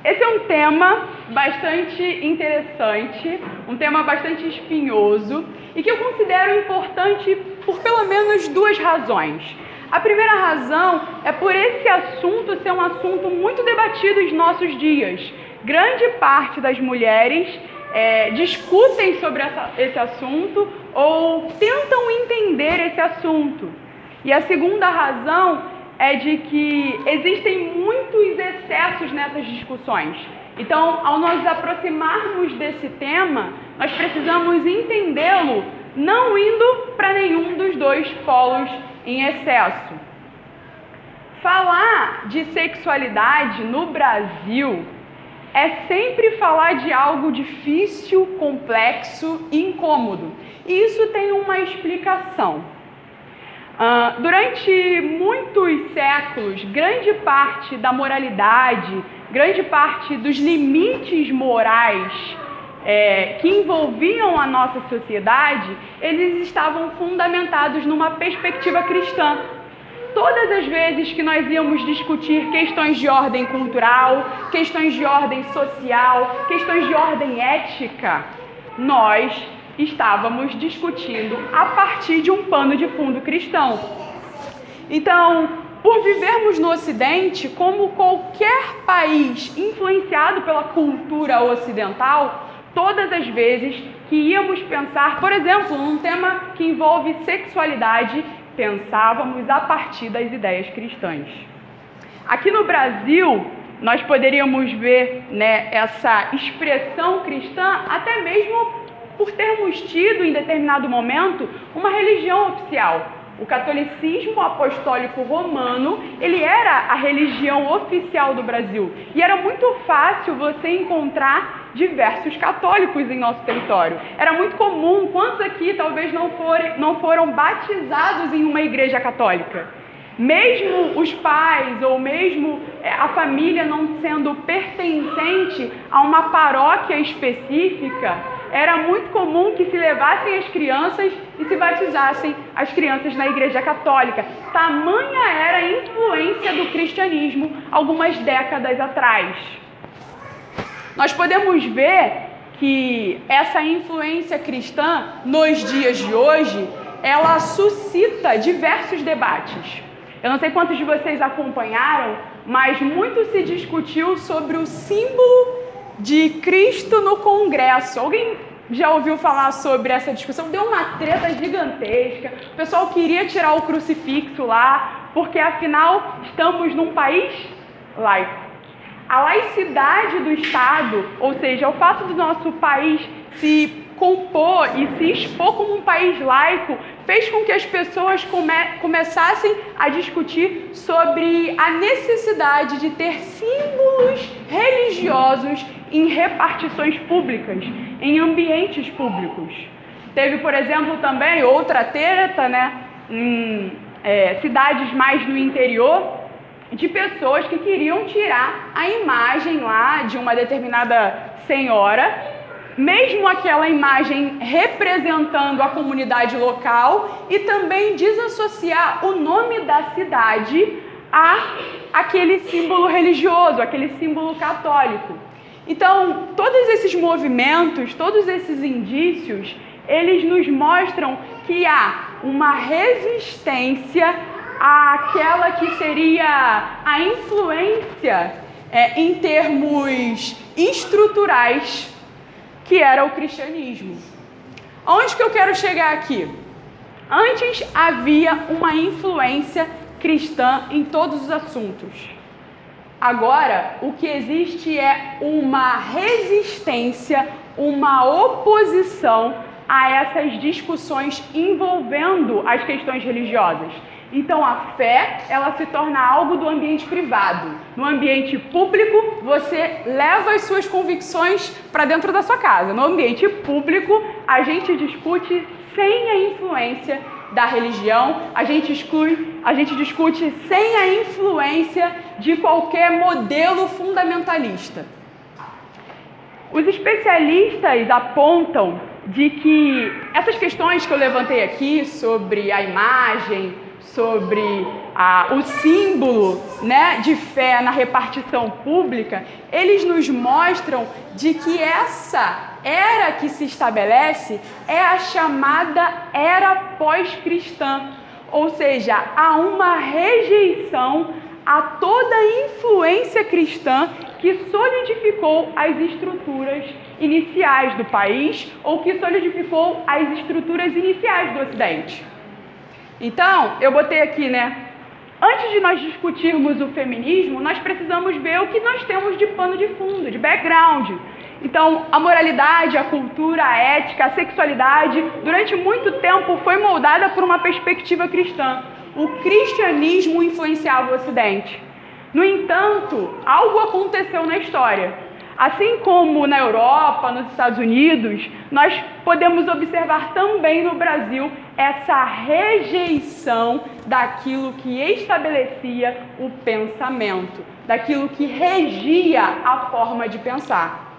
Esse é um tema bastante interessante, um tema bastante espinhoso e que eu considero importante por pelo menos duas razões. A primeira razão é por esse assunto ser um assunto muito debatido nos nossos dias. Grande parte das mulheres discutem sobre esse assunto ou tentam entender esse assunto. E a segunda razão é de que existem muitos excessos nessas discussões. Então, ao nos aproximarmos desse tema, nós precisamos entendê-lo não indo para nenhum dos dois polos em excesso. Falar de sexualidade no Brasil é sempre falar de algo difícil, complexo e incômodo. E isso tem uma explicação. Durante muitos séculos, grande parte da moralidade, grande parte dos limites morais que envolviam a nossa sociedade, eles estavam fundamentados numa perspectiva cristã. Todas as vezes que nós íamos discutir questões de ordem cultural, questões de ordem social, questões de ordem ética, nós estávamos discutindo a partir de um pano de fundo cristão. Então, por vivermos no Ocidente, como qualquer país influenciado pela cultura ocidental, todas as vezes que íamos pensar, por exemplo, num tema que envolve sexualidade, pensávamos a partir das ideias cristãs. Aqui no Brasil, nós poderíamos ver, essa expressão cristã até mesmo por termos tido, em determinado momento, uma religião oficial. O catolicismo apostólico romano, ele era a religião oficial do Brasil. E era muito fácil você encontrar diversos católicos em nosso território. Era muito comum, quantos aqui talvez não foram batizados em uma igreja católica? Mesmo os pais ou mesmo a família não sendo pertencente a uma paróquia específica, era muito comum que se levassem as crianças e se batizassem as crianças na Igreja Católica. Tamanha era a influência do cristianismo algumas décadas atrás. Nós podemos ver que essa influência cristã, nos dias de hoje, ela suscita diversos debates. Eu não sei quantos de vocês acompanharam, mas muito se discutiu sobre o símbolo de Cristo no Congresso. Alguém já ouviu falar sobre essa discussão? Deu uma treta gigantesca. O pessoal queria tirar o crucifixo lá, porque afinal estamos num país laico. A laicidade do Estado, ou seja, o fato do nosso país se compor e se expor como um país laico, fez com que as pessoas começassem a discutir sobre a necessidade de ter símbolos religiosos em repartições públicas, em ambientes públicos. Teve, por exemplo, também outra treta, em cidades mais no interior, de pessoas que queriam tirar a imagem lá de uma determinada senhora, mesmo aquela imagem representando a comunidade local, e também desassociar o nome da cidade àquele símbolo religioso, aquele símbolo católico. Então, todos esses movimentos, todos esses indícios, eles nos mostram que há uma resistência àquela que seria a influência em termos estruturais, que era o cristianismo. Aonde que eu quero chegar aqui? Antes havia uma influência cristã em todos os assuntos. Agora, o que existe é uma resistência, uma oposição a essas discussões envolvendo as questões religiosas. Então, a fé, ela se torna algo do ambiente privado. No ambiente público, você leva as suas convicções para dentro da sua casa. No ambiente público, a gente discute sem a influência da religião, a gente discute sem a influência de qualquer modelo fundamentalista. Os especialistas apontam de que essas questões que eu levantei aqui sobre a imagem, sobre o símbolo, né, de fé na repartição pública, eles nos mostram de que essa era que se estabelece é a chamada era pós-cristã, ou seja, há uma rejeição a toda a influência cristã que solidificou as estruturas iniciais do país ou que solidificou as estruturas iniciais do Ocidente. Então, eu botei aqui, né? Antes de nós discutirmos o feminismo, nós precisamos ver o que nós temos de pano de fundo, de background. Então, a moralidade, a cultura, a ética, a sexualidade, durante muito tempo foi moldada por uma perspectiva cristã. O cristianismo influenciava o Ocidente. No entanto, algo aconteceu na história. Assim como na Europa, nos Estados Unidos, nós podemos observar também no Brasil essa rejeição daquilo que estabelecia o pensamento, daquilo que regia a forma de pensar.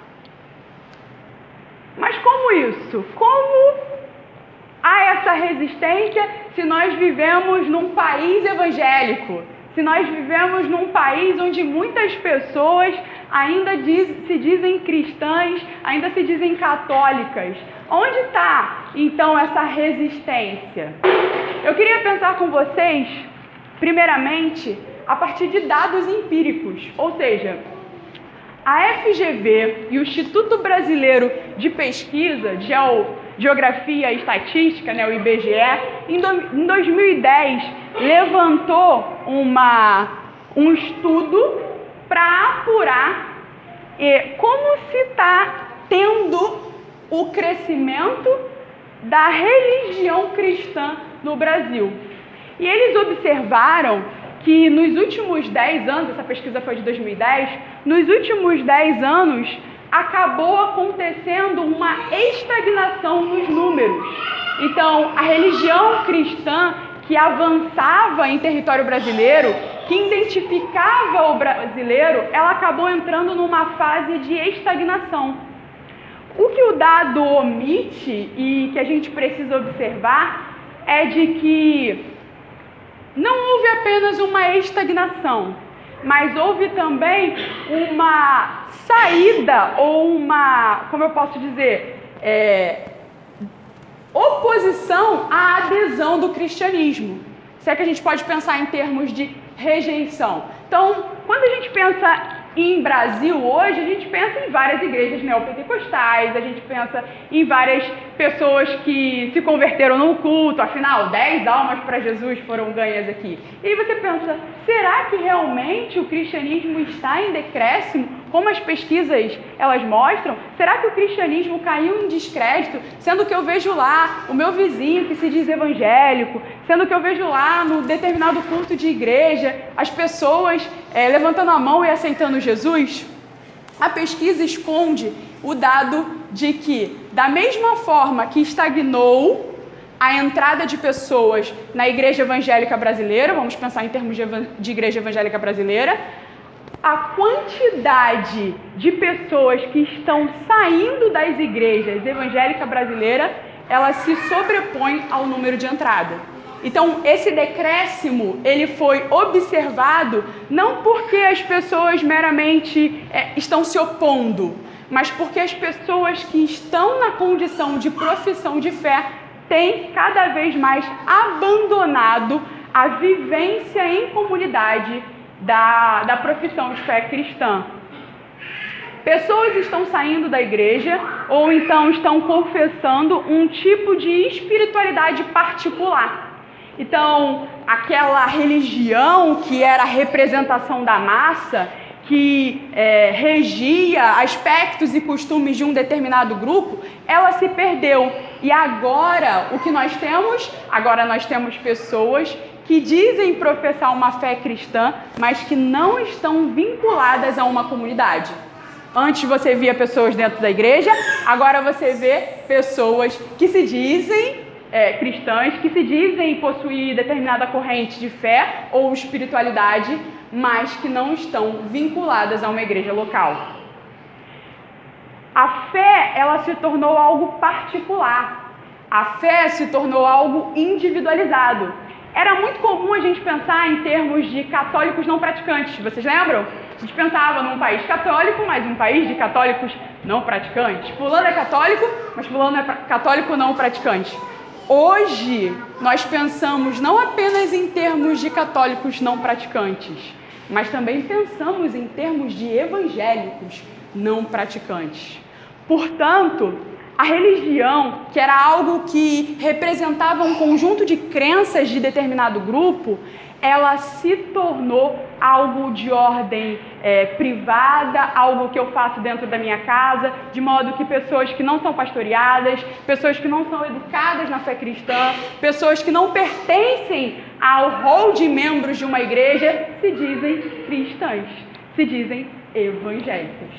Mas como isso? Como há essa resistência se nós vivemos num país evangélico? Se nós vivemos num país onde muitas pessoas ainda se dizem cristãs, ainda se dizem católicas. Onde está, então, essa resistência? Eu queria pensar com vocês, primeiramente, a partir de dados empíricos, ou seja, a FGV e o Instituto Brasileiro de Pesquisa, Geografia e Estatística, né, o IBGE, em 2010, levantou um estudo para apurar como se está tendo o crescimento da religião cristã no Brasil. E eles observaram que nos últimos 10 anos, essa pesquisa foi de 2010, nos últimos 10 anos acabou acontecendo uma estagnação nos números. Então, a religião cristã que avançava em território brasileiro, que identificava o brasileiro, ela acabou entrando numa fase de estagnação. O que o dado omite e que a gente precisa observar é de que não houve apenas uma estagnação, mas houve também uma saída ou uma, como eu posso dizer, oposição à adesão do cristianismo. Se é que a gente pode pensar em termos de rejeição. Então, quando a gente pensa em Brasil hoje, a gente pensa em várias igrejas neopentecostais, a gente pensa em várias pessoas que se converteram no culto, afinal, 10 almas para Jesus foram ganhas aqui. E aí você pensa, será que realmente o cristianismo está em decréscimo, como as pesquisas elas mostram? Será que o cristianismo caiu em descrédito, sendo que eu vejo lá o meu vizinho que se diz evangélico, sendo que eu vejo lá no determinado culto de igreja as pessoas levantando a mão e aceitando Jesus? A pesquisa esconde o dado de que, da mesma forma que estagnou a entrada de pessoas na igreja evangélica brasileira, vamos pensar em termos de igreja evangélica brasileira, a quantidade de pessoas que estão saindo das igrejas evangélicas brasileiras, ela se sobrepõe ao número de entrada. Então, esse decréscimo, ele foi observado não porque as pessoas meramente estão se opondo, mas porque as pessoas que estão na condição de profissão de fé têm cada vez mais abandonado a vivência em comunidade da profissão de fé cristã. Pessoas estão saindo da igreja ou então estão confessando um tipo de espiritualidade particular. Então, aquela religião que era a representação da massa, que regia aspectos e costumes de um determinado grupo, ela se perdeu. E agora, o que nós temos? Agora nós temos pessoas que dizem professar uma fé cristã, mas que não estão vinculadas a uma comunidade. Antes você via pessoas dentro da igreja, agora você vê pessoas que se dizem cristãs, que se dizem possuir determinada corrente de fé ou espiritualidade, mas que não estão vinculadas a uma igreja local. A fé, ela se tornou algo particular. A fé se tornou algo individualizado. era muito comum a gente pensar em termos de católicos não praticantes. Vocês lembram? A gente pensava num país católico, mas um país de católicos não praticantes. Fulano é católico, mas fulano é católico não praticante. Hoje, nós pensamos não apenas em termos de católicos não praticantes, mas também pensamos em termos de evangélicos não praticantes. Portanto, a religião, que era algo que representava um conjunto de crenças de determinado grupo, ela se tornou algo de ordem privada, algo que eu faço dentro da minha casa, de modo que pessoas que não são pastoreadas, pessoas que não são educadas na fé cristã, pessoas que não pertencem ao rol de membros de uma igreja, se dizem cristãs, se dizem evangélicas.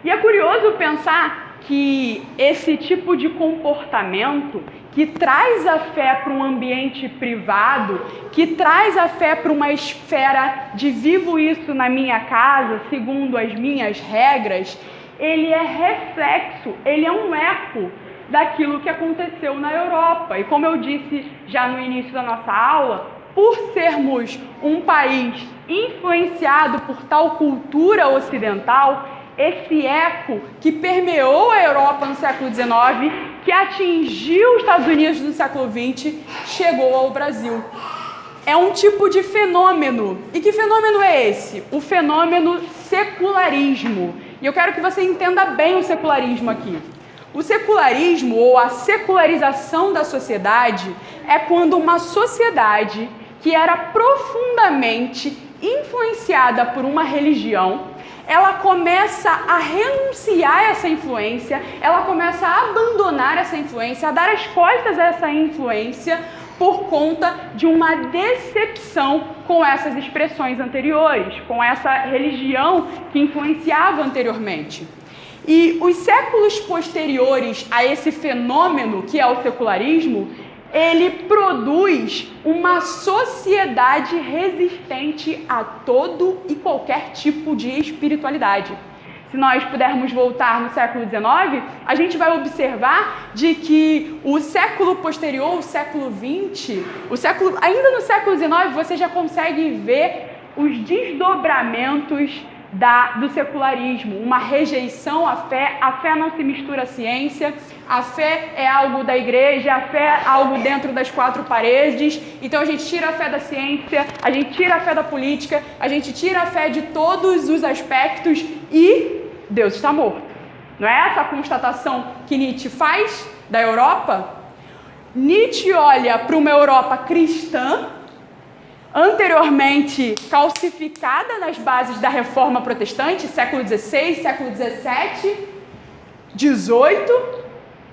E é curioso pensar que esse tipo de comportamento que traz a fé para um ambiente privado, que traz a fé para uma esfera de vivo isso na minha casa, segundo as minhas regras, ele é reflexo, ele é um eco daquilo que aconteceu na Europa. E como eu disse já no início da nossa aula, por sermos um país influenciado por tal cultura ocidental, esse eco que permeou a Europa no século XIX, que atingiu os Estados Unidos no século XX, chegou ao Brasil. É um tipo de fenômeno. E que fenômeno é esse? O fenômeno secularismo. E eu quero que você entenda bem o secularismo aqui. O secularismo, ou a secularização da sociedade, é quando uma sociedade que era profundamente influenciada por uma religião, ela começa a renunciar a essa influência, ela começa a abandonar essa influência, a dar as costas a essa influência por conta de uma decepção com essas expressões anteriores, com essa religião que influenciava anteriormente. E os séculos posteriores a esse fenômeno que é o secularismo, ele produz uma sociedade resistente a todo e qualquer tipo de espiritualidade. Se nós pudermos voltar no século XIX, a gente vai observar de que o século posterior, o século XX, ainda no século XIX, você já consegue ver os desdobramentos do secularismo, uma rejeição à fé. A fé não se mistura à ciência, a fé é algo da igreja, a fé é algo dentro das quatro paredes. Então a gente tira a fé da ciência, a gente tira a fé da política, a gente tira a fé de todos os aspectos e Deus está morto. Não é essa a constatação que Nietzsche faz da Europa? Nietzsche olha para uma Europa cristã, anteriormente calcificada nas bases da Reforma Protestante, século XVI, século XVII, XVIII,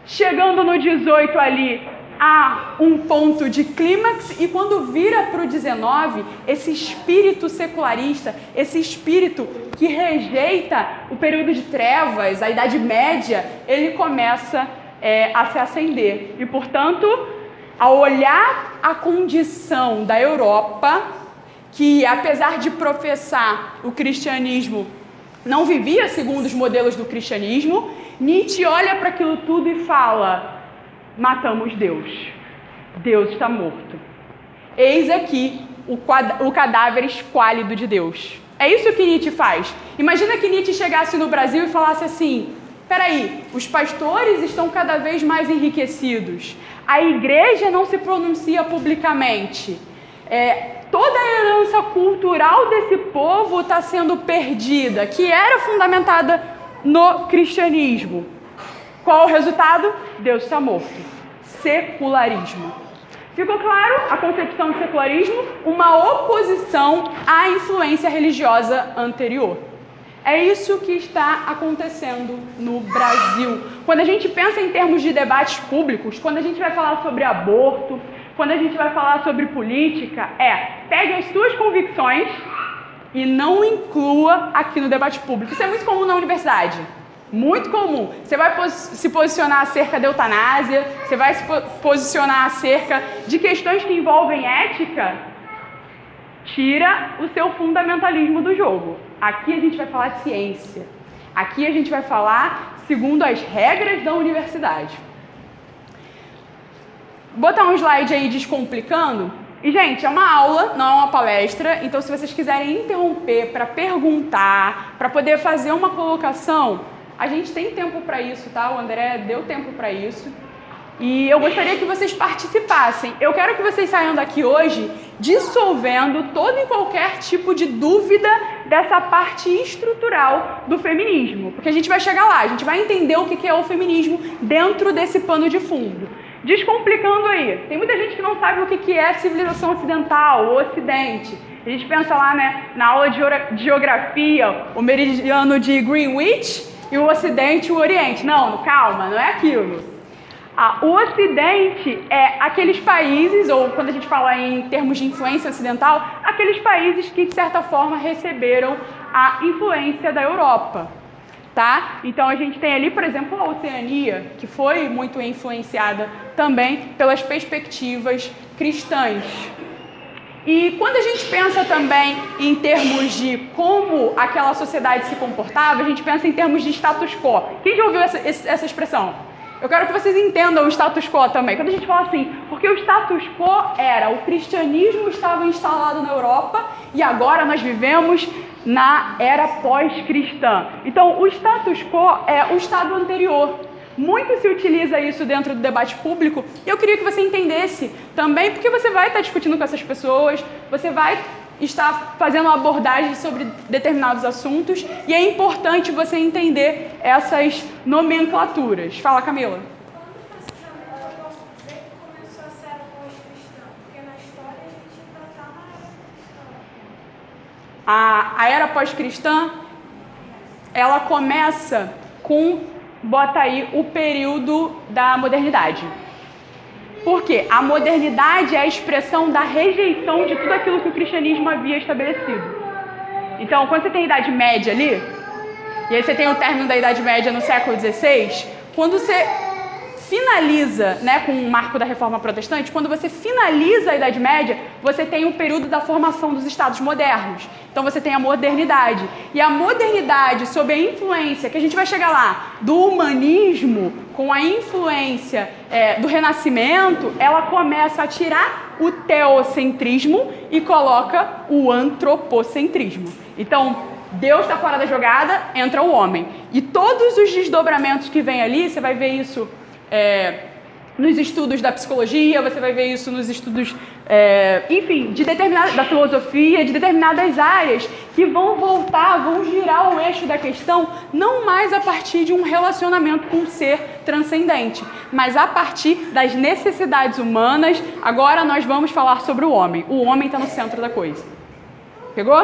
chegando no XVIII ali a um ponto de clímax, e quando vira para o XIX, esse espírito secularista, esse espírito que rejeita o período de trevas, a Idade Média, ele começa a se acender. E, portanto, ao olhar a condição da Europa, que apesar de professar o cristianismo, não vivia segundo os modelos do cristianismo, Nietzsche olha para aquilo tudo e fala: matamos Deus, Deus está morto. Eis aqui o cadáver esquálido de Deus. É isso que Nietzsche faz. Imagina que Nietzsche chegasse no Brasil e falasse assim: peraí, os pastores estão cada vez mais enriquecidos, a igreja não se pronuncia publicamente, toda a herança cultural desse povo está sendo perdida, que era fundamentada no cristianismo. Qual o resultado? Deus está morto. Secularismo. Ficou claro a concepção de secularismo? Uma oposição à influência religiosa anterior. É isso que está acontecendo no Brasil. Quando a gente pensa em termos de debates públicos, quando a gente vai falar sobre aborto, quando a gente vai falar sobre política, pegue as suas convicções e não inclua aqui no debate público. Isso é muito comum na universidade. Muito comum. Você vai se posicionar acerca da eutanásia, você vai se posicionar acerca de questões que envolvem ética, tira o seu fundamentalismo do jogo. Aqui a gente vai falar de ciência. Aqui a gente vai falar segundo as regras da universidade. botar um slide aí descomplicando. E, gente, é uma aula, não é uma palestra, então se vocês quiserem interromper para perguntar, para poder fazer uma colocação, a gente tem tempo para isso, tá? O André deu tempo para isso. E eu gostaria que vocês participassem. Eu quero que vocês saiam daqui hoje dissolvendo todo e qualquer tipo de dúvida dessa parte estrutural do feminismo. Porque a gente vai chegar lá, a gente vai entender o que é o feminismo dentro desse pano de fundo. Descomplicando aí, tem muita gente que não sabe o que é civilização ocidental, o Ocidente. A gente pensa lá, né, na aula de geografia, o meridiano de Greenwich e o Ocidente e o Oriente. Não, calma, não é aquilo. O Ocidente é aqueles países, ou quando a gente fala em termos de influência ocidental, aqueles países que, de certa forma, receberam a influência da Europa, tá? Então, a gente tem ali, por exemplo, a Oceania, que foi muito influenciada também pelas perspectivas cristãs. E quando a gente pensa também em termos de como aquela sociedade se comportava, a gente pensa em termos de status quo. Quem já ouviu essa expressão? Eu quero que vocês entendam o status quo também. Quando a gente fala assim, porque o status quo era, o cristianismo estava instalado na Europa e agora nós vivemos na era pós-cristã. Então, o status quo é o estado anterior. Muito se utiliza isso dentro do debate público e eu queria que você entendesse também, porque você vai estar discutindo com essas pessoas, você vai estar fazendo uma abordagem sobre determinados assuntos e é importante você entender essas nomenclaturas. Fala, Camila. Eu posso dizer que começou a ser pós-cristã, porque na história a gente ainda está na era cristã. A era pós-cristã, ela começa com, bota aí, o período da modernidade. Por quê? A modernidade é a expressão da rejeição de tudo aquilo que o cristianismo havia estabelecido. Então, quando você tem a Idade Média ali, e aí você tem o término da Idade Média no século XVI, quando você finaliza, né, com o marco da Reforma Protestante, quando você finaliza a Idade Média, você tem um período da formação dos Estados modernos. Então você tem a modernidade. E a modernidade, sob a influência, que a gente vai chegar lá, do humanismo, com a influência do Renascimento, ela começa a tirar o teocentrismo e coloca o antropocentrismo. Então, Deus está fora da jogada, entra o homem. E todos os desdobramentos que vem ali, você vai ver isso nos estudos da psicologia, você vai ver isso nos estudos, enfim, da filosofia, de determinadas áreas que vão voltar, vão girar o eixo da questão, não mais a partir de um relacionamento com um ser transcendente, mas a partir das necessidades humanas. Agora nós vamos falar sobre o homem. O homem está no centro da coisa. Pegou?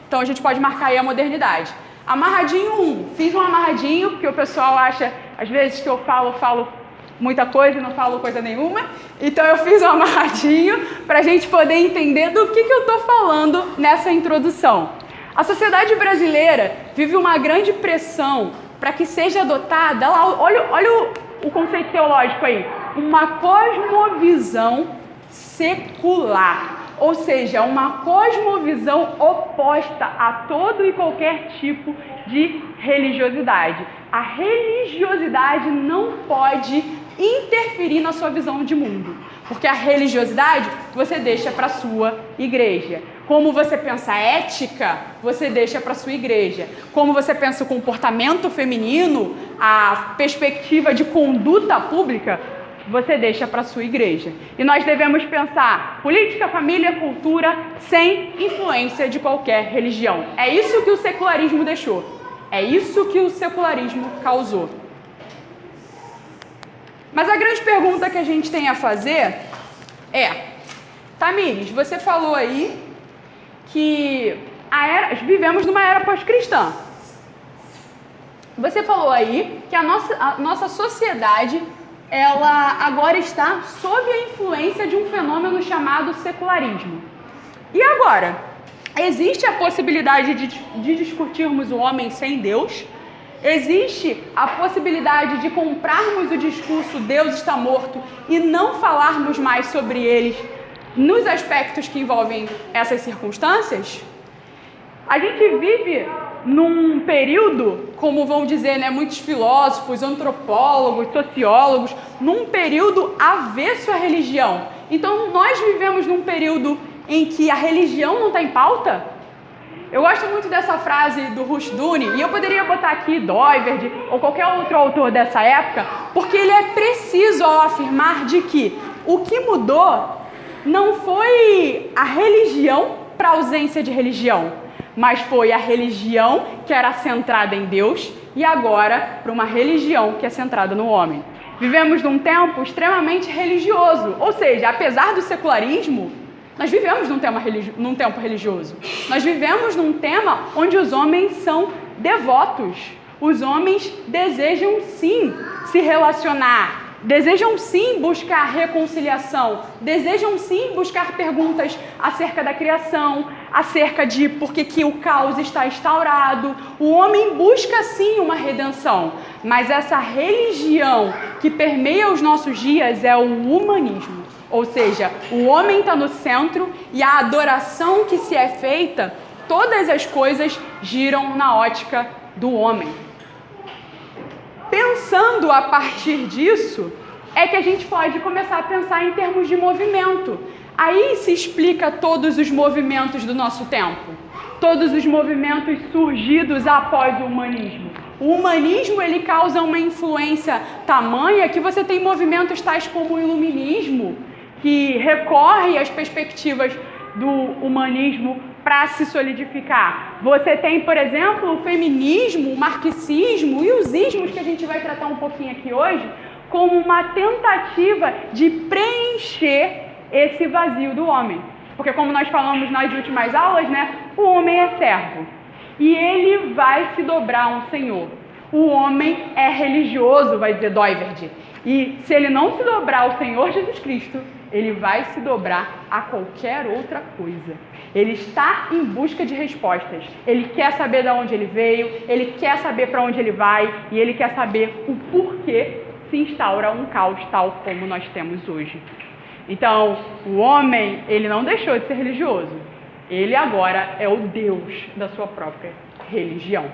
Então a gente pode marcar aí a modernidade. Amarradinho 1. Fiz um amarradinho, porque o pessoal acha, às vezes, que eu falo muita coisa e não falo coisa nenhuma. Então eu fiz um amarradinho para a gente poder entender do que eu estou falando nessa introdução. A sociedade brasileira vive uma grande pressão para que seja adotada, olha o conceito teológico aí, uma cosmovisão secular. Ou seja, uma cosmovisão oposta a todo e qualquer tipo de religiosidade. A religiosidade não pode interferir na sua visão de mundo, porque a religiosidade você deixa para a sua igreja. Como você pensa ética, você deixa para a sua igreja. Como você pensa o comportamento feminino, a perspectiva de conduta pública, você deixa para a sua igreja. E nós devemos pensar política, família, cultura, sem influência de qualquer religião. É isso que o secularismo deixou. É isso que o secularismo causou. Mas a grande pergunta que a gente tem a fazer é: Tamires, você falou aí que vivemos numa era pós-cristã. Você falou aí que a nossa sociedade, ela agora está sob a influência de um fenômeno chamado secularismo. E agora? Existe a possibilidade de discutirmos o homem sem Deus? Existe a possibilidade de comprarmos o discurso Deus está morto e não falarmos mais sobre eles nos aspectos que envolvem essas circunstâncias? A gente vive num período, como vão dizer, né, muitos filósofos, antropólogos, sociólogos, num período avesso à religião. Então, nós vivemos num período em que a religião não está em pauta? Eu gosto muito dessa frase do Rushduni, e eu poderia botar aqui Doiverd ou qualquer outro autor dessa época, porque ele é preciso ao afirmar de que o que mudou não foi a religião para a ausência de religião, mas foi a religião que era centrada em Deus e agora para uma religião que é centrada no homem. Vivemos num tempo extremamente religioso, ou seja, apesar do secularismo, nós vivemos num tempo religioso. Nós vivemos num tema onde os homens são devotos. Os homens desejam sim se relacionar, desejam sim buscar reconciliação, desejam sim buscar perguntas acerca da criação, acerca de por que o caos está instaurado. O homem busca sim uma redenção, mas essa religião que permeia os nossos dias é o humanismo. Ou seja, o homem está no centro e a adoração que se é feita, todas as coisas giram na ótica do homem. Pensando a partir disso, é que a gente pode começar a pensar em termos de movimento. Aí se explica todos os movimentos do nosso tempo, todos os movimentos surgidos após o humanismo. O humanismo, ele causa uma influência tamanha que você tem movimentos tais como o iluminismo, que recorre às perspectivas do humanismo para se solidificar. Você tem, por exemplo, o feminismo, o marxismo e os ismos, que a gente vai tratar um pouquinho aqui hoje, como uma tentativa de preencher esse vazio do homem. Porque como nós falamos nas últimas aulas, né, o homem é servo e ele vai se dobrar a um senhor. O homem é religioso, vai dizer Doiverd. E se ele não se dobrar ao Senhor Jesus Cristo, ele vai se dobrar a qualquer outra coisa. Ele está em busca de respostas. Ele quer saber de onde ele veio, ele quer saber para onde ele vai e ele quer saber o porquê se instaura um caos tal como nós temos hoje. Então, o homem, ele não deixou de ser religioso. Ele agora é o Deus da sua própria religião.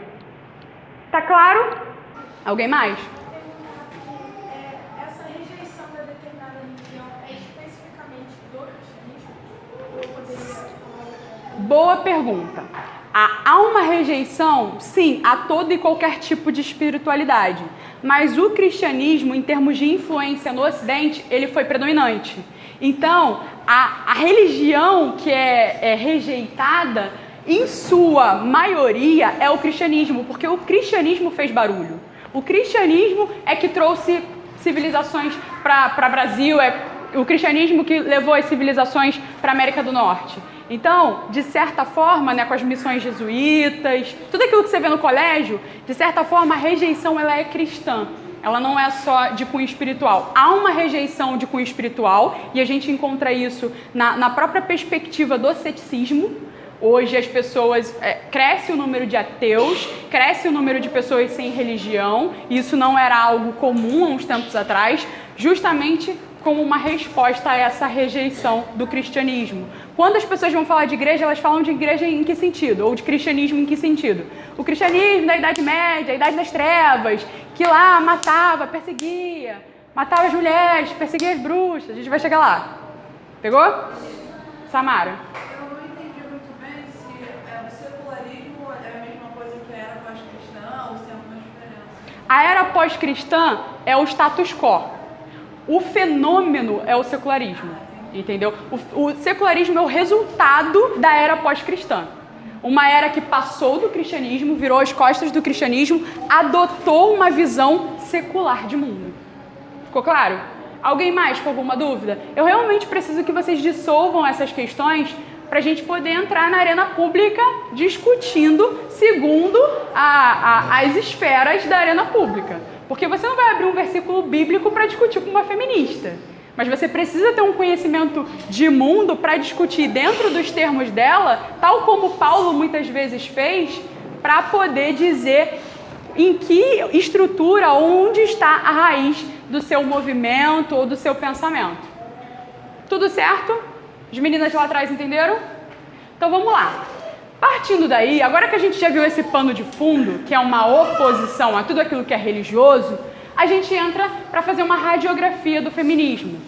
Tá claro? Alguém mais? Essa rejeição da determinada religião é especificamente do cristianismo? Boa pergunta. Há uma rejeição, sim, a todo e qualquer tipo de espiritualidade. Mas o cristianismo, em termos de influência no Ocidente, ele foi predominante. Então, a religião que é rejeitada, em sua maioria, é o cristianismo, porque o cristianismo fez barulho. O cristianismo é que trouxe civilizações para o Brasil, é o cristianismo que levou as civilizações para a América do Norte. Então, de certa forma, né, com as missões jesuítas, tudo aquilo que você vê no colégio, de certa forma, a rejeição ela é cristã. Ela não é só de cunho espiritual. Há uma rejeição de cunho espiritual e a gente encontra isso na própria perspectiva do ceticismo. Hoje as pessoas, cresce o número de ateus, cresce o número de pessoas sem religião. Isso não era algo comum há uns tempos atrás, justamente como uma resposta a essa rejeição do cristianismo. Quando as pessoas vão falar de igreja, elas falam de igreja em que sentido? Ou de cristianismo em que sentido? O cristianismo da Idade Média, a Idade das Trevas, que lá matava, perseguia, matava as mulheres, perseguia as bruxas. A gente vai chegar lá. Pegou? Samara? Eu não entendi muito bem se o secularismo é a mesma coisa que a era pós-cristã ou se é uma diferença. A era pós-cristã é o status quo. O fenômeno é o secularismo, entendeu? O secularismo é o resultado da era pós-cristã. Uma era que passou do cristianismo, virou as costas do cristianismo, adotou uma visão secular de mundo. Ficou claro? Alguém mais com alguma dúvida? Eu realmente preciso que vocês dissolvam essas questões para a gente poder entrar na arena pública discutindo segundo as esferas da arena pública. Porque você não vai abrir um versículo bíblico para discutir com uma feminista. Mas você precisa ter um conhecimento de mundo para discutir dentro dos termos dela, tal como Paulo muitas vezes fez, para poder dizer em que estrutura, onde está a raiz do seu movimento ou do seu pensamento. Tudo certo? As meninas lá atrás entenderam? Então vamos lá. Partindo daí, agora que a gente já viu esse pano de fundo, que é uma oposição a tudo aquilo que é religioso, a gente entra para fazer uma radiografia do feminismo.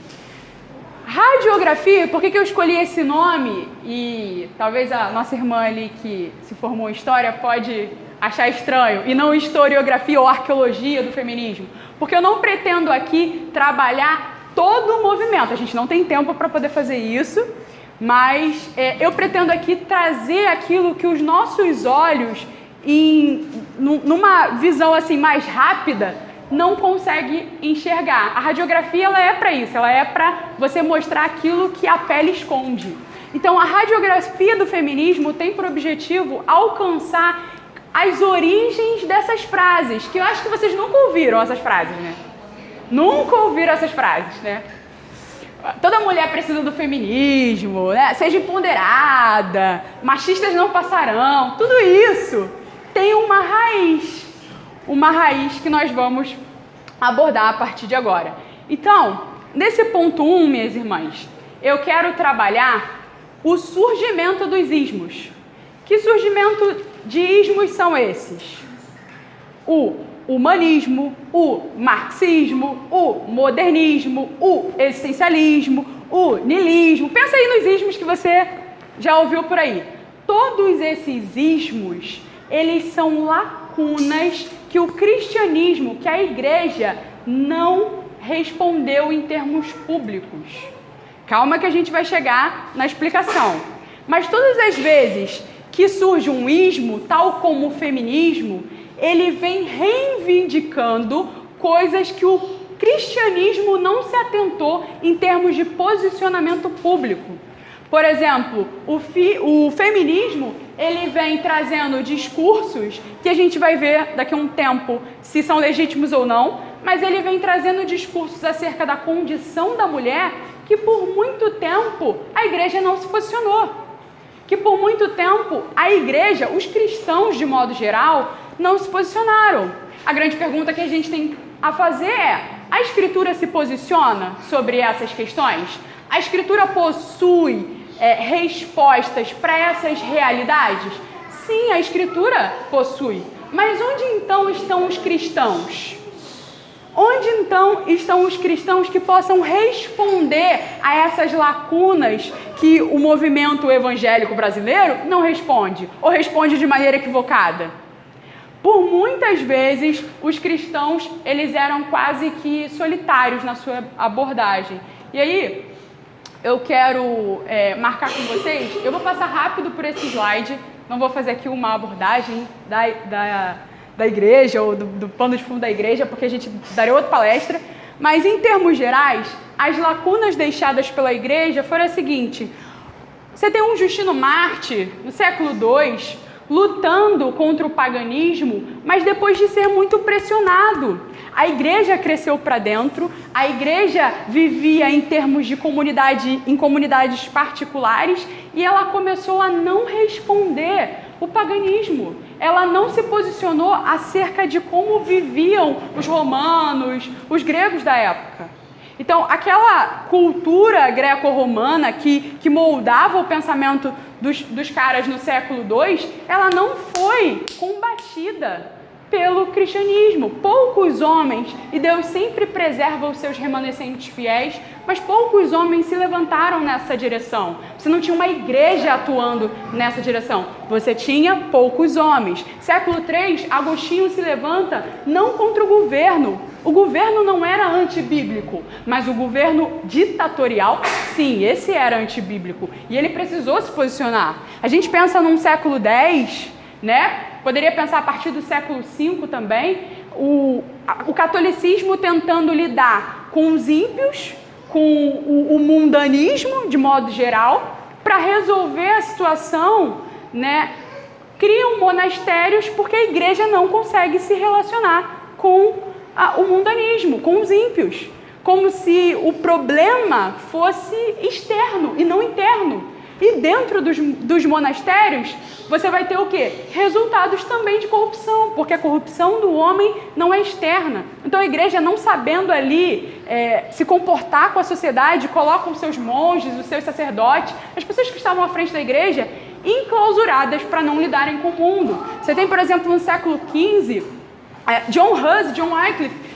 Radiografia, por que eu escolhi esse nome? E talvez a nossa irmã ali que se formou em História pode achar estranho, e não historiografia ou arqueologia do feminismo, porque eu não pretendo aqui trabalhar todo o movimento, a gente não tem tempo para poder fazer isso, mas eu pretendo aqui trazer aquilo que os nossos olhos, numa visão assim mais rápida, não consegue enxergar. A radiografia ela é para isso, ela é para você mostrar aquilo que a pele esconde. Então a radiografia do feminismo tem por objetivo alcançar as origens dessas frases, que eu acho que vocês nunca ouviram essas frases, né? Nunca ouviram essas frases, né? Toda mulher precisa do feminismo, né? Seja empoderada, machistas não passarão, tudo isso tem uma raiz que nós vamos abordar a partir de agora. Então, nesse ponto 1, minhas irmãs, eu quero trabalhar o surgimento dos ismos. Que surgimento de ismos são esses? O humanismo, o marxismo, o modernismo, o existencialismo, o niilismo. Pensa aí nos ismos que você já ouviu por aí. Todos esses ismos, eles são lacunas que o cristianismo, que a igreja não respondeu em termos públicos. Calma que a gente vai chegar na explicação. Mas todas as vezes que surge um ismo, tal como o feminismo, ele vem reivindicando coisas que o cristianismo não se atentou em termos de posicionamento público. Por exemplo, o feminismo, ele vem trazendo discursos que a gente vai ver daqui a um tempo se são legítimos ou não, mas ele vem trazendo discursos acerca da condição da mulher que por muito tempo a igreja não se posicionou. Que por muito tempo a igreja, os cristãos de modo geral, não se posicionaram. A grande pergunta que a gente tem a fazer é: a Escritura se posiciona sobre essas questões? A Escritura possui respostas para essas realidades? Sim, a Escritura possui. Mas onde então estão os cristãos? Onde então estão os cristãos que possam responder a essas lacunas que o movimento evangélico brasileiro não responde, ou responde de maneira equivocada? Por muitas vezes, os cristãos, eles eram quase que solitários na sua abordagem. E aí, eu quero marcar com vocês, eu vou passar rápido por esse slide, não vou fazer aqui uma abordagem da igreja, ou do pano de fundo da igreja, porque a gente daria outra palestra, mas em termos gerais, as lacunas deixadas pela igreja foram a seguinte: você tem um Justino Marte, no século II, lutando contra o paganismo, mas depois de ser muito pressionado. A igreja cresceu para dentro, a igreja vivia em termos de comunidade, em comunidades particulares, e ela começou a não responder o paganismo. Ela não se posicionou acerca de como viviam os romanos, os gregos da época. Então, aquela cultura greco-romana que moldava o pensamento dos caras no século II, ela não foi combatida pelo cristianismo. Poucos homens, e Deus sempre preserva os seus remanescentes fiéis, mas poucos homens se levantaram nessa direção. Você não tinha uma igreja atuando nessa direção, você tinha poucos homens. Século III, Agostinho se levanta não contra o governo. O governo não era antibíblico, mas o governo ditatorial, sim, esse era antibíblico. E ele precisou se posicionar. A gente pensa num século X, né? Poderia pensar a partir do século V também, o catolicismo tentando lidar com os ímpios, com o mundanismo, de modo geral, para resolver a situação, né? Criam monastérios porque a igreja não consegue se relacionar com o mundanismo, com os ímpios, como se o problema fosse externo e não interno. E dentro dos monastérios, você vai ter o quê? Resultados também de corrupção, porque a corrupção do homem não é externa. Então a igreja, não sabendo ali se comportar com a sociedade, coloca os seus monges, os seus sacerdotes, as pessoas que estavam à frente da igreja, enclausuradas para não lidarem com o mundo. Você tem, por exemplo, no século XV, John Huss, John Wycliffe,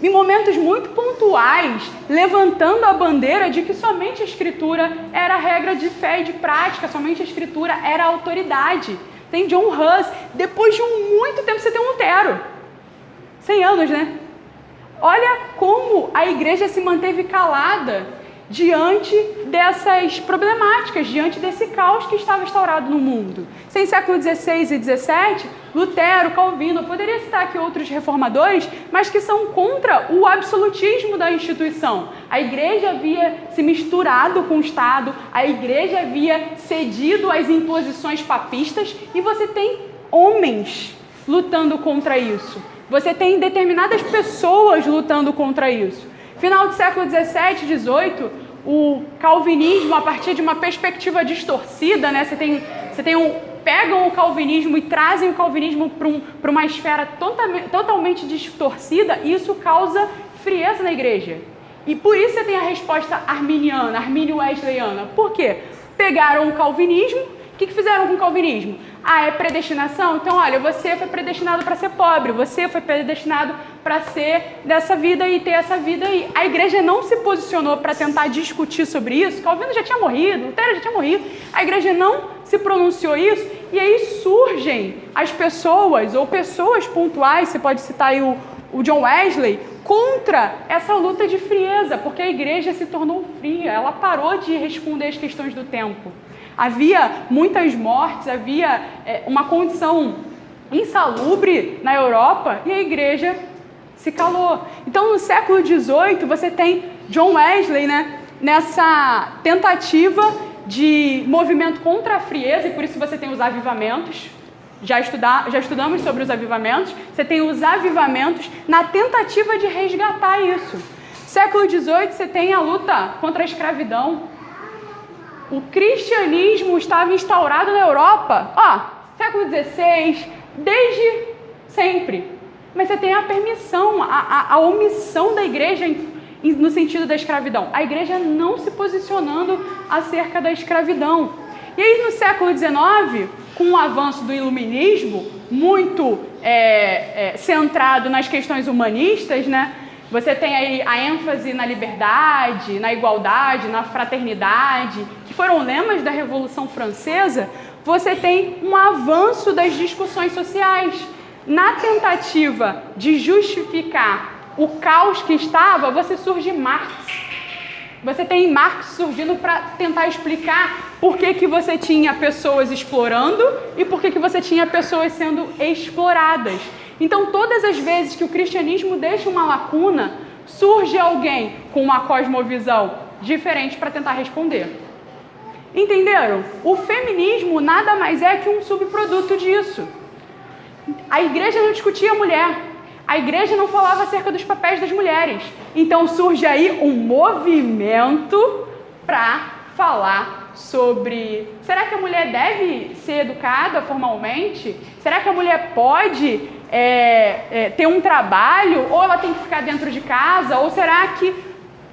em momentos muito pontuais, levantando a bandeira de que somente a Escritura era a regra de fé e de prática, somente a Escritura era a autoridade. Tem John Huss, depois de muito tempo você tem um Lutero, 100 anos, né? Olha como a igreja se manteve calada diante dessas problemáticas, diante desse caos que estava instaurado no mundo. Sem século XVI e XVII, Lutero, Calvino, eu poderia citar aqui outros reformadores, mas que são contra o absolutismo da instituição. A igreja havia se misturado com o Estado, a igreja havia cedido às imposições papistas, e você tem homens lutando contra isso. Você tem determinadas pessoas lutando contra isso. Final do século XVII e XVIII, o calvinismo, a partir de uma perspectiva distorcida, né? Pegam o calvinismo e trazem o calvinismo para uma esfera totalmente distorcida, e isso causa frieza na igreja. E por isso você tem a resposta arminiana, armínio-wesleyana. Por quê? Pegaram o calvinismo, o que fizeram com o calvinismo? É predestinação? Então, olha, você foi predestinado para ser pobre, você foi predestinado para ser dessa vida e ter essa vida aí. A igreja não se posicionou para tentar discutir sobre isso. Calvino já tinha morrido, Lutero já tinha morrido. A igreja não se pronunciou isso, e aí surgem as pessoas, ou pessoas pontuais, você pode citar aí o John Wesley, contra essa luta de frieza, porque a igreja se tornou fria, ela parou de responder às questões do tempo. Havia muitas mortes, havia uma condição insalubre na Europa, e a igreja se calou. Então, no século XVIII, você tem John Wesley, né, nessa tentativa de movimento contra a frieza, e por isso você tem os avivamentos. Já estudamos sobre os avivamentos. Você tem os avivamentos na tentativa de resgatar isso. Século XVIII, você tem a luta contra a escravidão. O cristianismo estava instaurado na Europa, século XVI, desde sempre. Mas você tem a permissão, a omissão da igreja no sentido da escravidão. A igreja não se posicionando acerca da escravidão. E aí, no século XIX, com o avanço do iluminismo, muito centrado nas questões humanistas, né? Você tem aí a ênfase na liberdade, na igualdade, na fraternidade, que foram lemas da Revolução Francesa. Você tem um avanço das discussões sociais. Na tentativa de justificar o caos que estava, surge Marx. Você tem Marx surgindo para tentar explicar por que você tinha pessoas explorando e por que você tinha pessoas sendo exploradas. Então, todas as vezes que o cristianismo deixa uma lacuna, surge alguém com uma cosmovisão diferente para tentar responder. Entenderam? O feminismo nada mais é que um subproduto disso. A igreja não discutia a mulher. A igreja não falava acerca dos papéis das mulheres. Então surge aí um movimento para falar sobre: será que a mulher deve ser educada formalmente? Será que a mulher pode ter um trabalho? Ou ela tem que ficar dentro de casa? Ou será que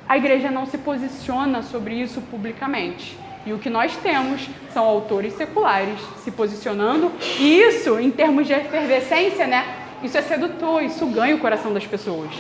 a igreja não se posiciona sobre isso publicamente? E o que nós temos são autores seculares se posicionando, e isso, em termos de efervescência, né? Isso é sedutor, isso ganha o coração das pessoas.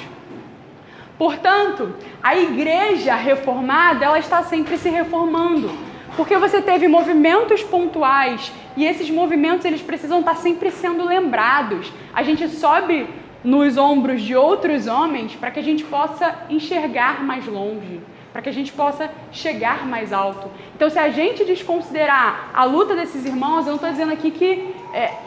Portanto, a igreja reformada, ela está sempre se reformando, porque você teve movimentos pontuais, e esses movimentos eles precisam estar sempre sendo lembrados. A gente sobe nos ombros de outros homens para que a gente possa enxergar mais longe, para que a gente possa chegar mais alto. Então, se a gente desconsiderar a luta desses irmãos, eu não estou dizendo aqui que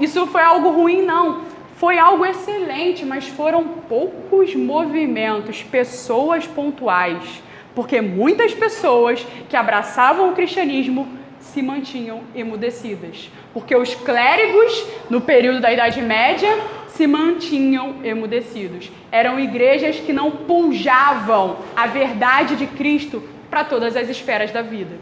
isso foi algo ruim, não. Foi algo excelente, mas foram poucos movimentos, pessoas pontuais. Porque muitas pessoas que abraçavam o cristianismo se mantinham emudecidas. Porque os clérigos, no período da Idade Média, se mantinham emudecidos. Eram igrejas que não pujavam a verdade de Cristo para todas as esferas da vida.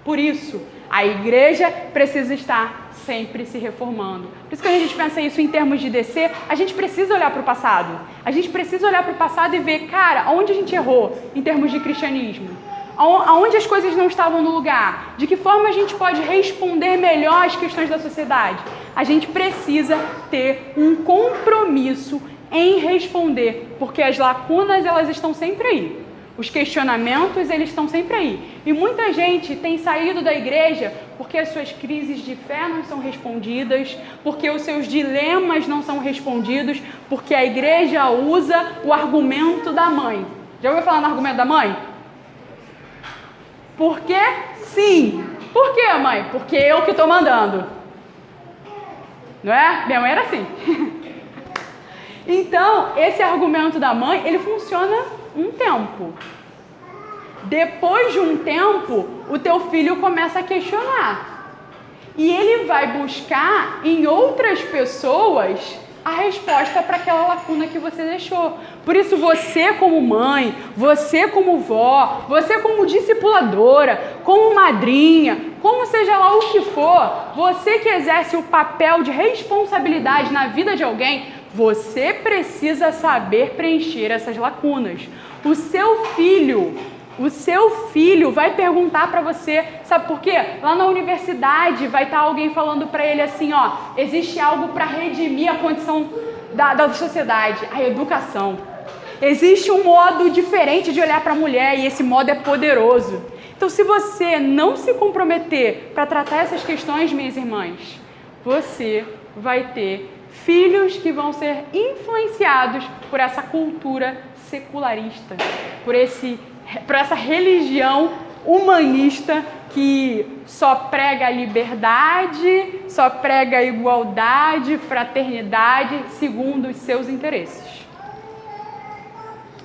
Por isso, a igreja precisa estar sempre se reformando. Por isso que quando a gente pensa isso em termos de DC, a gente precisa olhar para o passado. A gente precisa olhar para o passado e ver, cara, onde a gente errou em termos de cristianismo? Aonde as coisas não estavam no lugar? De que forma a gente pode responder melhor às questões da sociedade? A gente precisa ter um compromisso em responder, porque as lacunas, elas estão sempre aí. Os questionamentos, eles estão sempre aí. E muita gente tem saído da igreja porque as suas crises de fé não são respondidas, porque os seus dilemas não são respondidos, porque a igreja usa o argumento da mãe. Já ouviu falar no argumento da mãe? Por quê? Sim. Por quê, mãe? Porque eu que estou mandando. Não é? Minha mãe era assim. Então, esse argumento da mãe, ele funciona um tempo. Depois de um tempo, o teu filho começa a questionar. E ele vai buscar em outras pessoas a resposta para aquela lacuna que você deixou. Por isso, você como mãe, você como vó, você como discipuladora, como madrinha, como seja lá o que for, você que exerce o papel de responsabilidade na vida de alguém, você precisa saber preencher essas lacunas. O seu filho vai perguntar para você, sabe por quê? Lá na universidade vai estar alguém falando para ele assim, ó, existe algo para redimir a condição da sociedade, a educação. Existe um modo diferente de olhar para a mulher e esse modo é poderoso. Então, se você não se comprometer para tratar essas questões, minhas irmãs, você vai ter filhos que vão ser influenciados por essa cultura secularista, por essa religião humanista que só prega liberdade, só prega igualdade, fraternidade, segundo os seus interesses.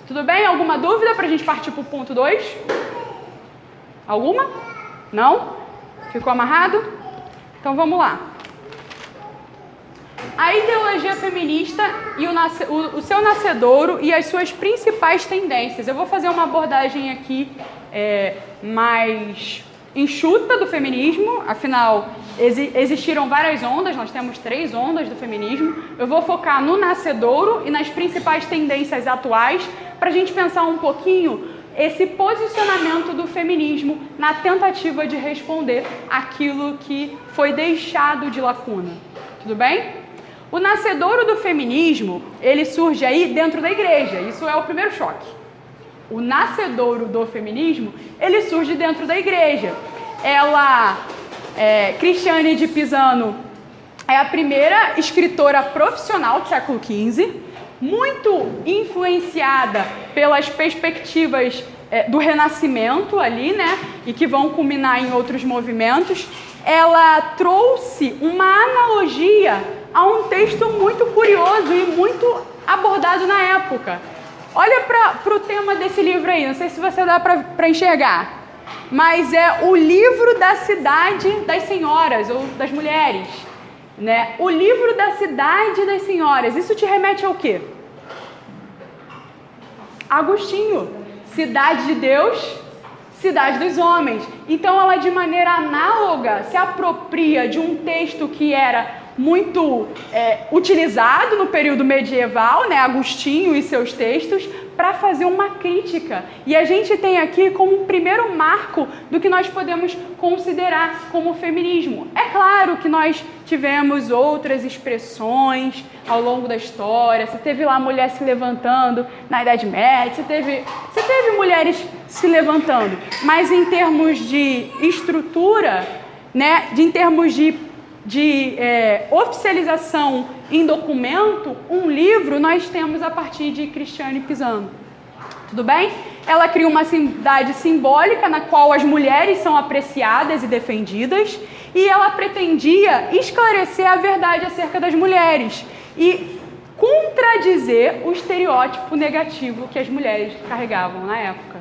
Tudo bem? Alguma dúvida para a gente partir para o ponto 2? Alguma? Não? Ficou amarrado? Então vamos lá. A ideologia feminista e o seu nascedouro e as suas principais tendências. Eu vou fazer uma abordagem aqui mais enxuta do feminismo, afinal existiram várias ondas, nós temos 3 ondas do feminismo. Eu vou focar no nascedouro e nas principais tendências atuais para a gente pensar um pouquinho esse posicionamento do feminismo na tentativa de responder aquilo que foi deixado de lacuna. Tudo bem? O nascedouro do feminismo, ele surge aí dentro da igreja. Isso é o primeiro choque. O nascedouro do feminismo, ele surge dentro da igreja. Cristiane de Pisano é a primeira escritora profissional do século XV, muito influenciada pelas perspectivas do Renascimento ali, né? E que vão culminar em outros movimentos. Ela trouxe uma analogia a um texto muito curioso e muito abordado na época. Olha para o tema desse livro aí, não sei se você dá para enxergar, mas é o livro da cidade das senhoras ou das mulheres, né? O livro da cidade das senhoras, isso te remete ao quê? Agostinho, cidade de Deus, cidade dos homens. Então ela de maneira análoga se apropria de um texto que era muito utilizado no período medieval, né, Agostinho e seus textos, para fazer uma crítica. E a gente tem aqui como um primeiro marco do que nós podemos considerar como feminismo. É claro que nós tivemos outras expressões ao longo da história. Você teve lá a mulher se levantando na Idade Média, você teve mulheres se levantando, mas em termos de estrutura, né, em termos de oficialização em documento, um livro nós temos a partir de Cristiane Pisano. Tudo bem? Ela cria uma cidade simbólica na qual as mulheres são apreciadas e defendidas, e ela pretendia esclarecer a verdade acerca das mulheres e contradizer o estereótipo negativo que as mulheres carregavam na época.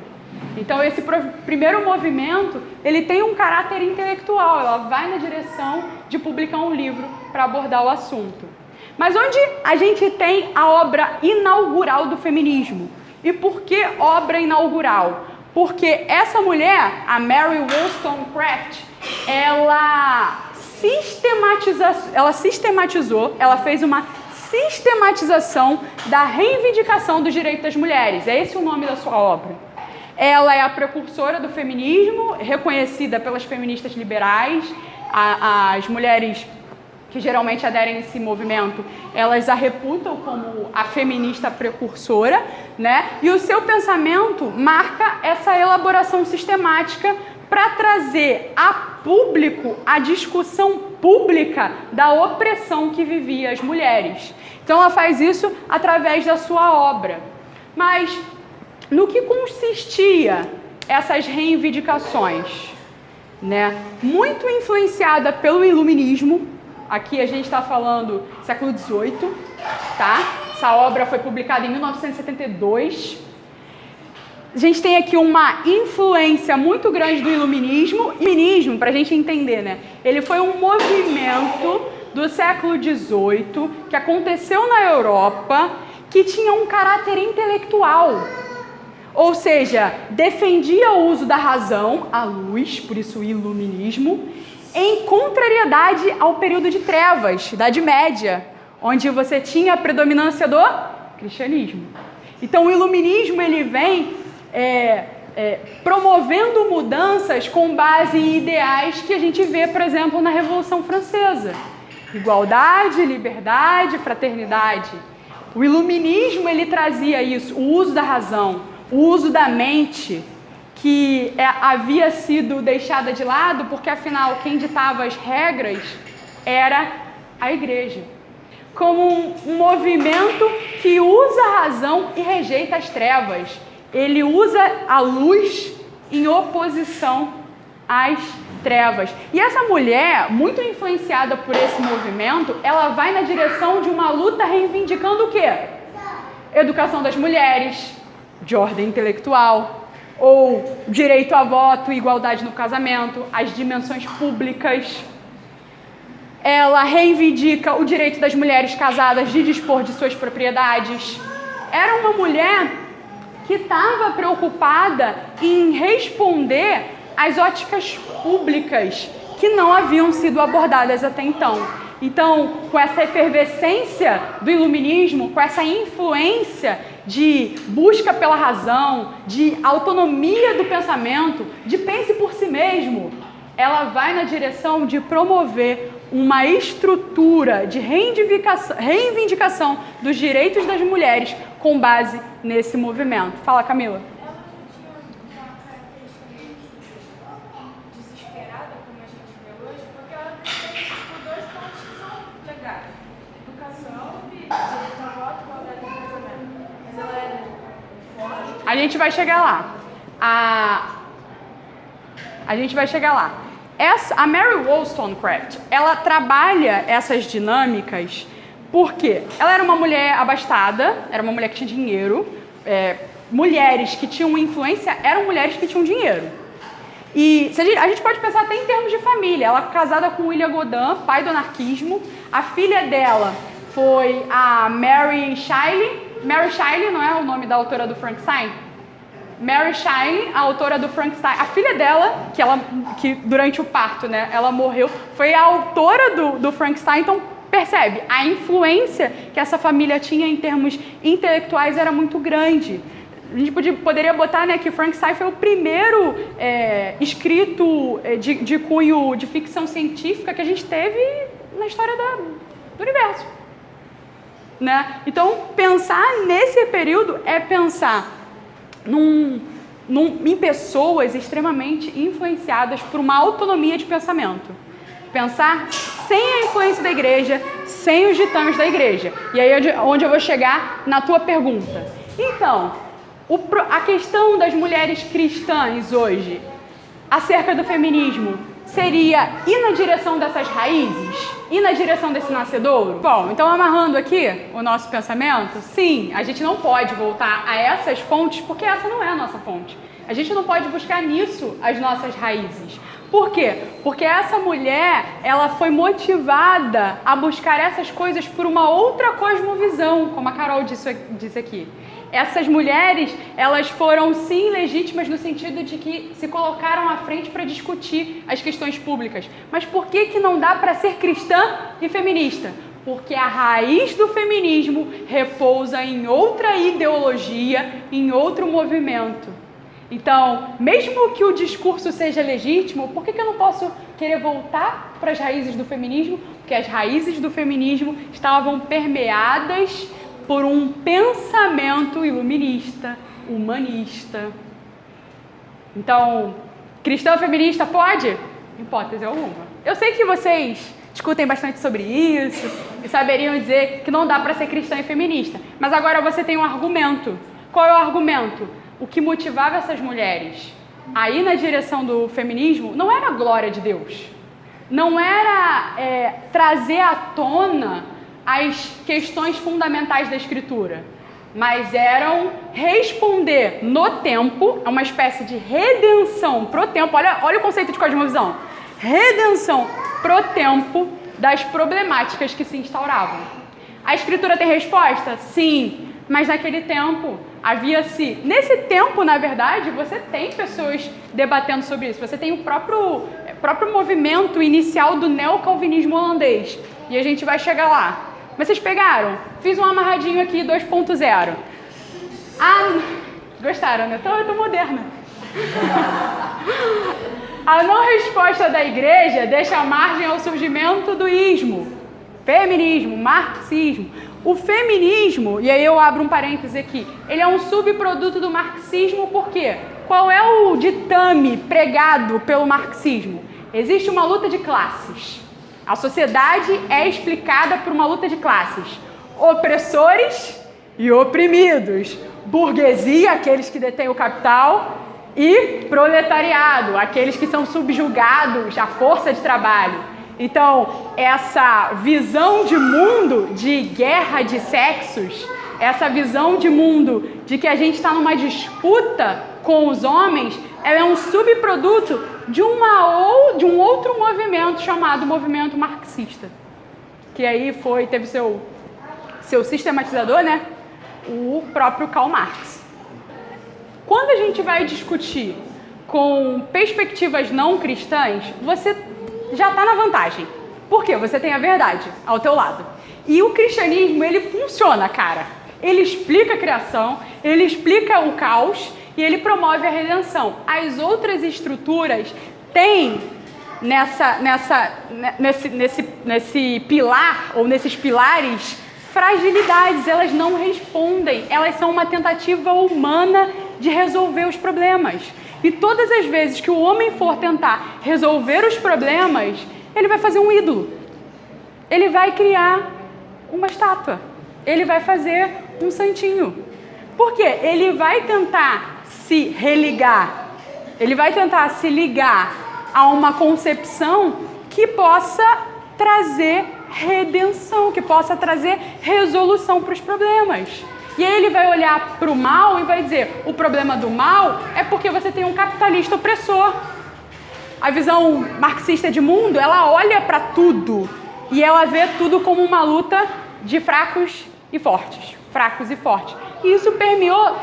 Então, esse primeiro movimento, ele tem um caráter intelectual, ela vai na direção de publicar um livro para abordar o assunto. Mas onde a gente tem a obra inaugural do feminismo? E por que obra inaugural? Porque essa mulher, a Mary Wollstonecraft, ela fez uma sistematização da reivindicação dos direitos das mulheres. É esse o nome da sua obra. Ela é a precursora do feminismo, reconhecida pelas feministas liberais. As mulheres que geralmente aderem a esse movimento, elas a reputam como a feminista precursora, né? E o seu pensamento marca essa elaboração sistemática para trazer a público a discussão pública da opressão que vivia as mulheres. Então ela faz isso através da sua obra. Mas no que consistia essas reivindicações, né? Muito influenciada pelo iluminismo. Aqui a gente está falando século XVIII, tá? Essa obra foi publicada em 1972. A gente tem aqui uma influência muito grande do iluminismo. Iluminismo, para a gente entender, né? Ele foi um movimento do século XVIII que aconteceu na Europa, que tinha um caráter intelectual. Ou seja, defendia o uso da razão, a luz, por isso o iluminismo, em contrariedade ao período de trevas, Idade Média, onde você tinha a predominância do cristianismo. Então o iluminismo ele vem promovendo mudanças com base em ideais que a gente vê, por exemplo, na Revolução Francesa. Igualdade, liberdade, fraternidade. O iluminismo ele trazia isso, o uso da razão, o uso da mente, que havia sido deixada de lado, porque afinal quem ditava as regras era a igreja. Como um movimento que usa a razão e rejeita as trevas. Ele usa a luz em oposição às trevas. E essa mulher, muito influenciada por esse movimento, ela vai na direção de uma luta reivindicando o quê? Educação das mulheres, de ordem intelectual, ou direito a voto, igualdade no casamento, as dimensões públicas. Ela reivindica o direito das mulheres casadas de dispor de suas propriedades. Era uma mulher que estava preocupada em responder às óticas públicas que não haviam sido abordadas até então. Então, com essa efervescência do iluminismo, com essa influência de busca pela razão, de autonomia do pensamento, de pense por si mesmo, ela vai na direção de promover uma estrutura de reivindicação dos direitos das mulheres com base nesse movimento. Fala, Camila. Ela não tinha uma característica desesperada, como a gente vê hoje, porque ela tem dois pontos que são legais: educação e direito a voto, igualdade no casamento. Mas ela era forte. A gente vai chegar lá. A gente vai chegar lá. A Mary Wollstonecraft, ela trabalha essas dinâmicas porque ela era uma mulher abastada, era uma mulher que tinha dinheiro, mulheres que tinham influência eram mulheres que tinham dinheiro. E a gente pode pensar até em termos de família. Ela casada com William Godin, pai do anarquismo. A filha dela foi a Mary Shelley. Mary Shelley não é o nome da autora do Frankenstein? Mary Shelley, a autora do Frankenstein, a filha dela, que durante o parto, né, ela morreu, foi a autora do Frankenstein. Então, percebe, a influência que essa família tinha em termos intelectuais era muito grande. A gente poderia botar, né, que Frankenstein foi o primeiro escrito de cunho de ficção científica que a gente teve na história do universo. Né? Então, pensar nesse período é pensar em pessoas extremamente influenciadas por uma autonomia de pensamento. Pensar sem a influência da igreja, sem os ditames da igreja. E aí é onde eu vou chegar na tua pergunta. Então, a questão das mulheres cristãs hoje, acerca do feminismo, seria ir na direção dessas raízes? Ir na direção desse nascedouro? Bom, então amarrando aqui o nosso pensamento, sim, a gente não pode voltar a essas fontes, porque essa não é a nossa fonte. A gente não pode buscar nisso as nossas raízes. Por quê? Porque essa mulher, ela foi motivada a buscar essas coisas por uma outra cosmovisão, como a Carol disse aqui. Essas mulheres, elas foram sim legítimas no sentido de que se colocaram à frente para discutir as questões públicas. Mas por que não dá para ser cristã e feminista? Porque a raiz do feminismo repousa em outra ideologia, em outro movimento. Então, mesmo que o discurso seja legítimo, por que eu não posso querer voltar para as raízes do feminismo? Porque as raízes do feminismo estavam permeadas por um pensamento iluminista, humanista. Então, cristã feminista pode? Hipótese alguma. Eu sei que vocês discutem bastante sobre isso e saberiam dizer que não dá para ser cristã e feminista. Mas agora você tem um argumento. Qual é o argumento? O que motivava essas mulheres a ir na direção do feminismo não era a glória de Deus. Não era trazer à tona as questões fundamentais da Escritura. Mas eram responder no tempo, é uma espécie de redenção pro tempo. Olha o conceito de cosmovisão. Redenção pro tempo das problemáticas que se instauravam. A Escritura tem resposta? Sim, mas naquele tempo havia-se... Nesse tempo, na verdade, você tem pessoas debatendo sobre isso. Você tem o próprio movimento inicial do neocalvinismo holandês. E a gente vai chegar lá. Mas vocês pegaram? Fiz um amarradinho aqui 2.0. Ah, gostaram, né? Eu tô moderna. A não resposta da igreja deixa margem ao surgimento do ismo, feminismo, marxismo. O feminismo, e aí eu abro um parêntese aqui, ele é um subproduto do marxismo, por quê? Qual é o ditame pregado pelo marxismo? Existe uma luta de classes. A sociedade é explicada por uma luta de classes. Opressores e oprimidos. Burguesia, aqueles que detêm o capital, e proletariado, aqueles que são subjugados à força de trabalho. Então, essa visão de mundo de guerra de sexos, essa visão de mundo de que a gente está numa disputa com os homens, ela é um subproduto de um outro movimento chamado movimento marxista, que aí teve seu sistematizador, né? O próprio Karl Marx. Quando a gente vai discutir com perspectivas não cristãs, você já está na vantagem. Por quê? Você tem a verdade ao teu lado. E o cristianismo, ele funciona, cara. Ele explica a criação, ele explica o caos e ele promove a redenção. As outras estruturas têm nesse pilar, ou nesses pilares, fragilidades. Elas não respondem. Elas são uma tentativa humana de resolver os problemas. E todas as vezes que o homem for tentar resolver os problemas, ele vai fazer um ídolo. Ele vai criar uma estátua. Ele vai fazer um santinho. Por quê? Ele vai tentar se religar. Ele vai tentar se ligar a uma concepção que possa trazer redenção, que possa trazer resolução para os problemas. E aí ele vai olhar para o mal e vai dizer, o problema do mal é porque você tem um capitalista opressor. A visão marxista de mundo, ela olha para tudo e ela vê tudo como uma luta de fracos e fortes. Fracos e fortes. E isso permeou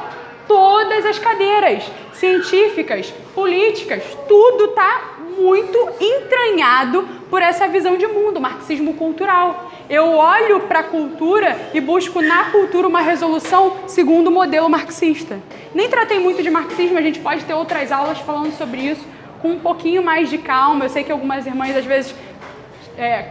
todas as cadeiras científicas, políticas, tudo está muito entranhado por essa visão de mundo, marxismo cultural. Eu olho para a cultura e busco na cultura uma resolução segundo o modelo marxista. Nem tratei muito de marxismo, a gente pode ter outras aulas falando sobre isso com um pouquinho mais de calma. Eu sei que algumas irmãs às vezes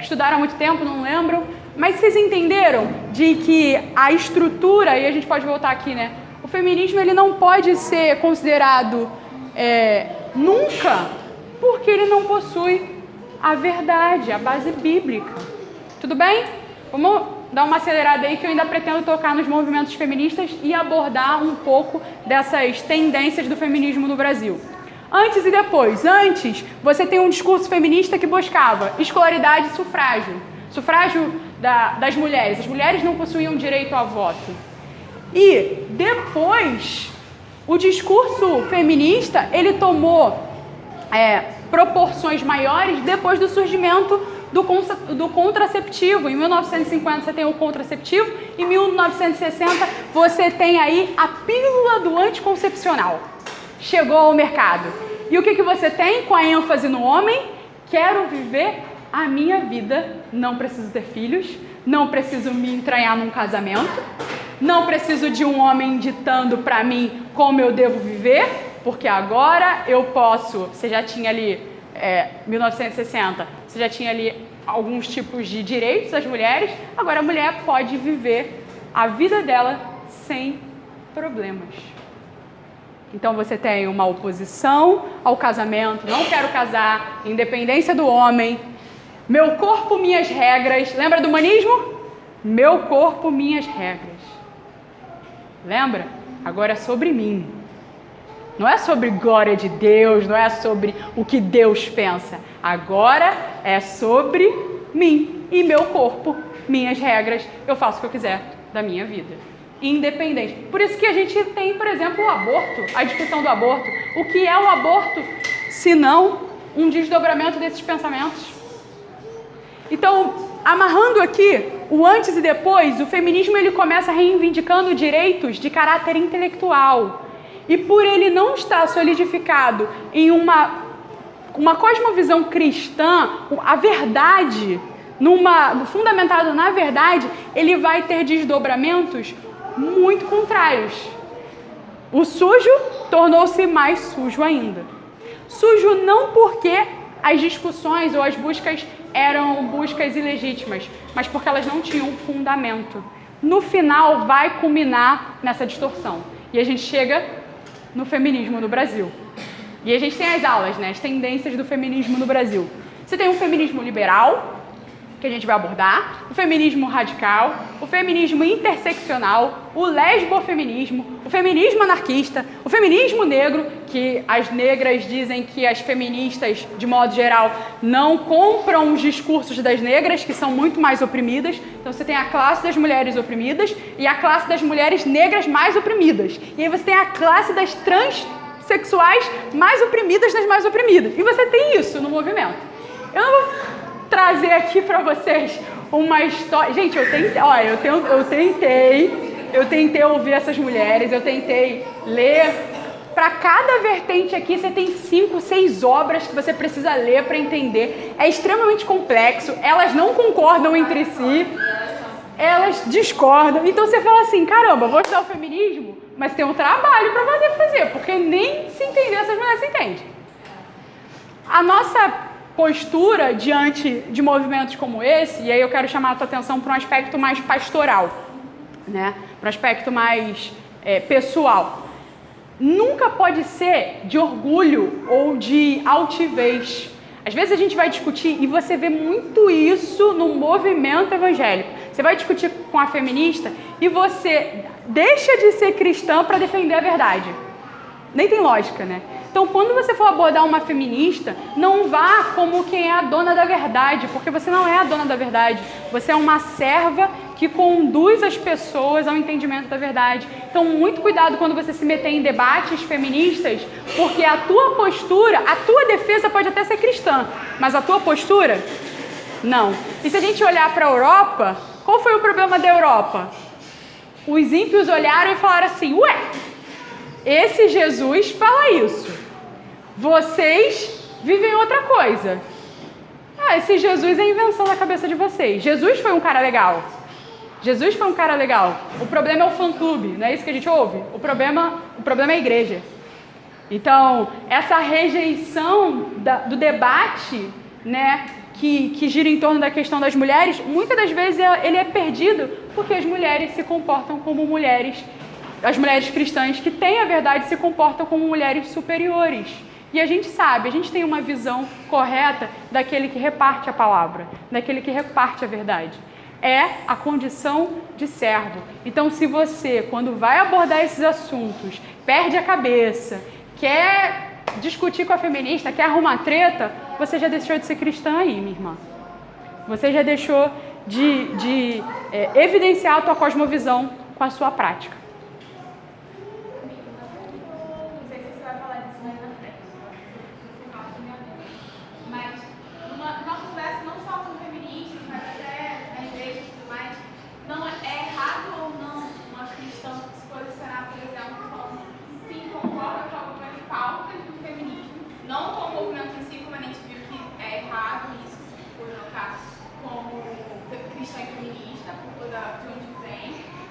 estudaram há muito tempo, não lembram, mas vocês entenderam de que a estrutura, e a gente pode voltar aqui, né? O feminismo ele não pode ser considerado nunca, porque ele não possui a verdade, a base bíblica. Tudo bem? Vamos dar uma acelerada aí que eu ainda pretendo tocar nos movimentos feministas e abordar um pouco dessas tendências do feminismo no Brasil. Antes e depois. Antes, você tem um discurso feminista que buscava escolaridade e sufrágio. Sufrágio das mulheres. As mulheres não possuíam direito a voto. E depois, o discurso feminista, ele tomou proporções maiores depois do surgimento do contraceptivo. Em 1950 você tem o contraceptivo, em 1960 você tem aí a pílula do anticoncepcional. Chegou ao mercado. E o que você tem com a ênfase no homem? Quero viver a minha vida, não preciso ter filhos, não preciso me entranhar num casamento, não preciso de um homem ditando para mim como eu devo viver, porque agora eu posso, você já tinha ali, 1960, você já tinha ali alguns tipos de direitos às mulheres, agora a mulher pode viver a vida dela sem problemas. Então você tem uma oposição ao casamento, não quero casar, independência do homem, meu corpo, minhas regras. Lembra do humanismo? Meu corpo, minhas regras. Lembra? Agora é sobre mim. Não é sobre glória de Deus, não é sobre o que Deus pensa. Agora é sobre mim e meu corpo, minhas regras. Eu faço o que eu quiser da minha vida. Independente. Por isso que a gente tem, por exemplo, o aborto, a discussão do aborto. O que é o aborto, se não um desdobramento desses pensamentos? Então, amarrando aqui o antes e depois, o feminismo ele começa reivindicando direitos de caráter intelectual. E por ele não estar solidificado em uma cosmovisão cristã, a verdade, fundamentado na verdade, ele vai ter desdobramentos muito contrários. O sujo tornou-se mais sujo ainda. Sujo não porque as discussões ou as buscas eram buscas ilegítimas, mas porque elas não tinham fundamento. No final, vai culminar nessa distorção. E a gente chega no feminismo no Brasil. E a gente tem as aulas, né, as tendências do feminismo no Brasil. Você tem o feminismo liberal, que a gente vai abordar, o feminismo radical, o feminismo interseccional, o lesbofeminismo, o feminismo anarquista, o feminismo negro, que as negras dizem que as feministas, de modo geral, não compram os discursos das negras, que são muito mais oprimidas. Então você tem a classe das mulheres oprimidas e a classe das mulheres negras mais oprimidas. E aí você tem a classe das transexuais mais oprimidas das mais oprimidas. E você tem isso no movimento. Eu não vou trazer aqui para vocês uma história. Gente, eu tentei ouvir essas mulheres, eu tentei ler. Para cada vertente aqui, você tem 5, 6 obras que você precisa ler para entender. É extremamente complexo, elas não concordam entre si, elas discordam. Então você fala assim, caramba, vou estudar o feminismo, mas tem um trabalho para você fazer, porque nem se entender essas mulheres se entendem. A nossa postura diante de movimentos como esse, e aí eu quero chamar a tua atenção para um aspecto mais pastoral, né? Para um aspecto mais pessoal. Nunca pode ser de orgulho ou de altivez. Às vezes a gente vai discutir, e você vê muito isso no movimento evangélico. Você vai discutir com a feminista e você deixa de ser cristã para defender a verdade. Nem tem lógica, né? Então, quando você for abordar uma feminista, não vá como quem é a dona da verdade, porque você não é a dona da verdade. Você é uma serva que conduz as pessoas ao entendimento da verdade. Então, muito cuidado quando você se meter em debates feministas, porque a tua postura, a tua defesa pode até ser cristã, mas a tua postura, não. E se a gente olhar para a Europa, qual foi o problema da Europa? Os ímpios olharam e falaram assim, ué, esse Jesus fala isso. Vocês vivem outra coisa. Esse Jesus é invenção da cabeça de vocês. Jesus foi um cara legal. Jesus foi um cara legal. O problema é o fã-clube, não é isso que a gente ouve? O problema é a igreja. Então, essa rejeição do debate, né, que gira em torno da questão das mulheres, muitas das vezes ele é perdido porque as mulheres se comportam como mulheres. As mulheres cristãs que têm a verdade se comportam como mulheres superiores. E a gente sabe, a gente tem uma visão correta daquele que reparte a palavra, daquele que reparte a verdade. É a condição de servo. Então, se você, quando vai abordar esses assuntos, perde a cabeça, quer discutir com a feminista, quer arrumar treta, você já deixou de ser cristã aí, minha irmã. Você já deixou de evidenciar a tua cosmovisão com a sua prática.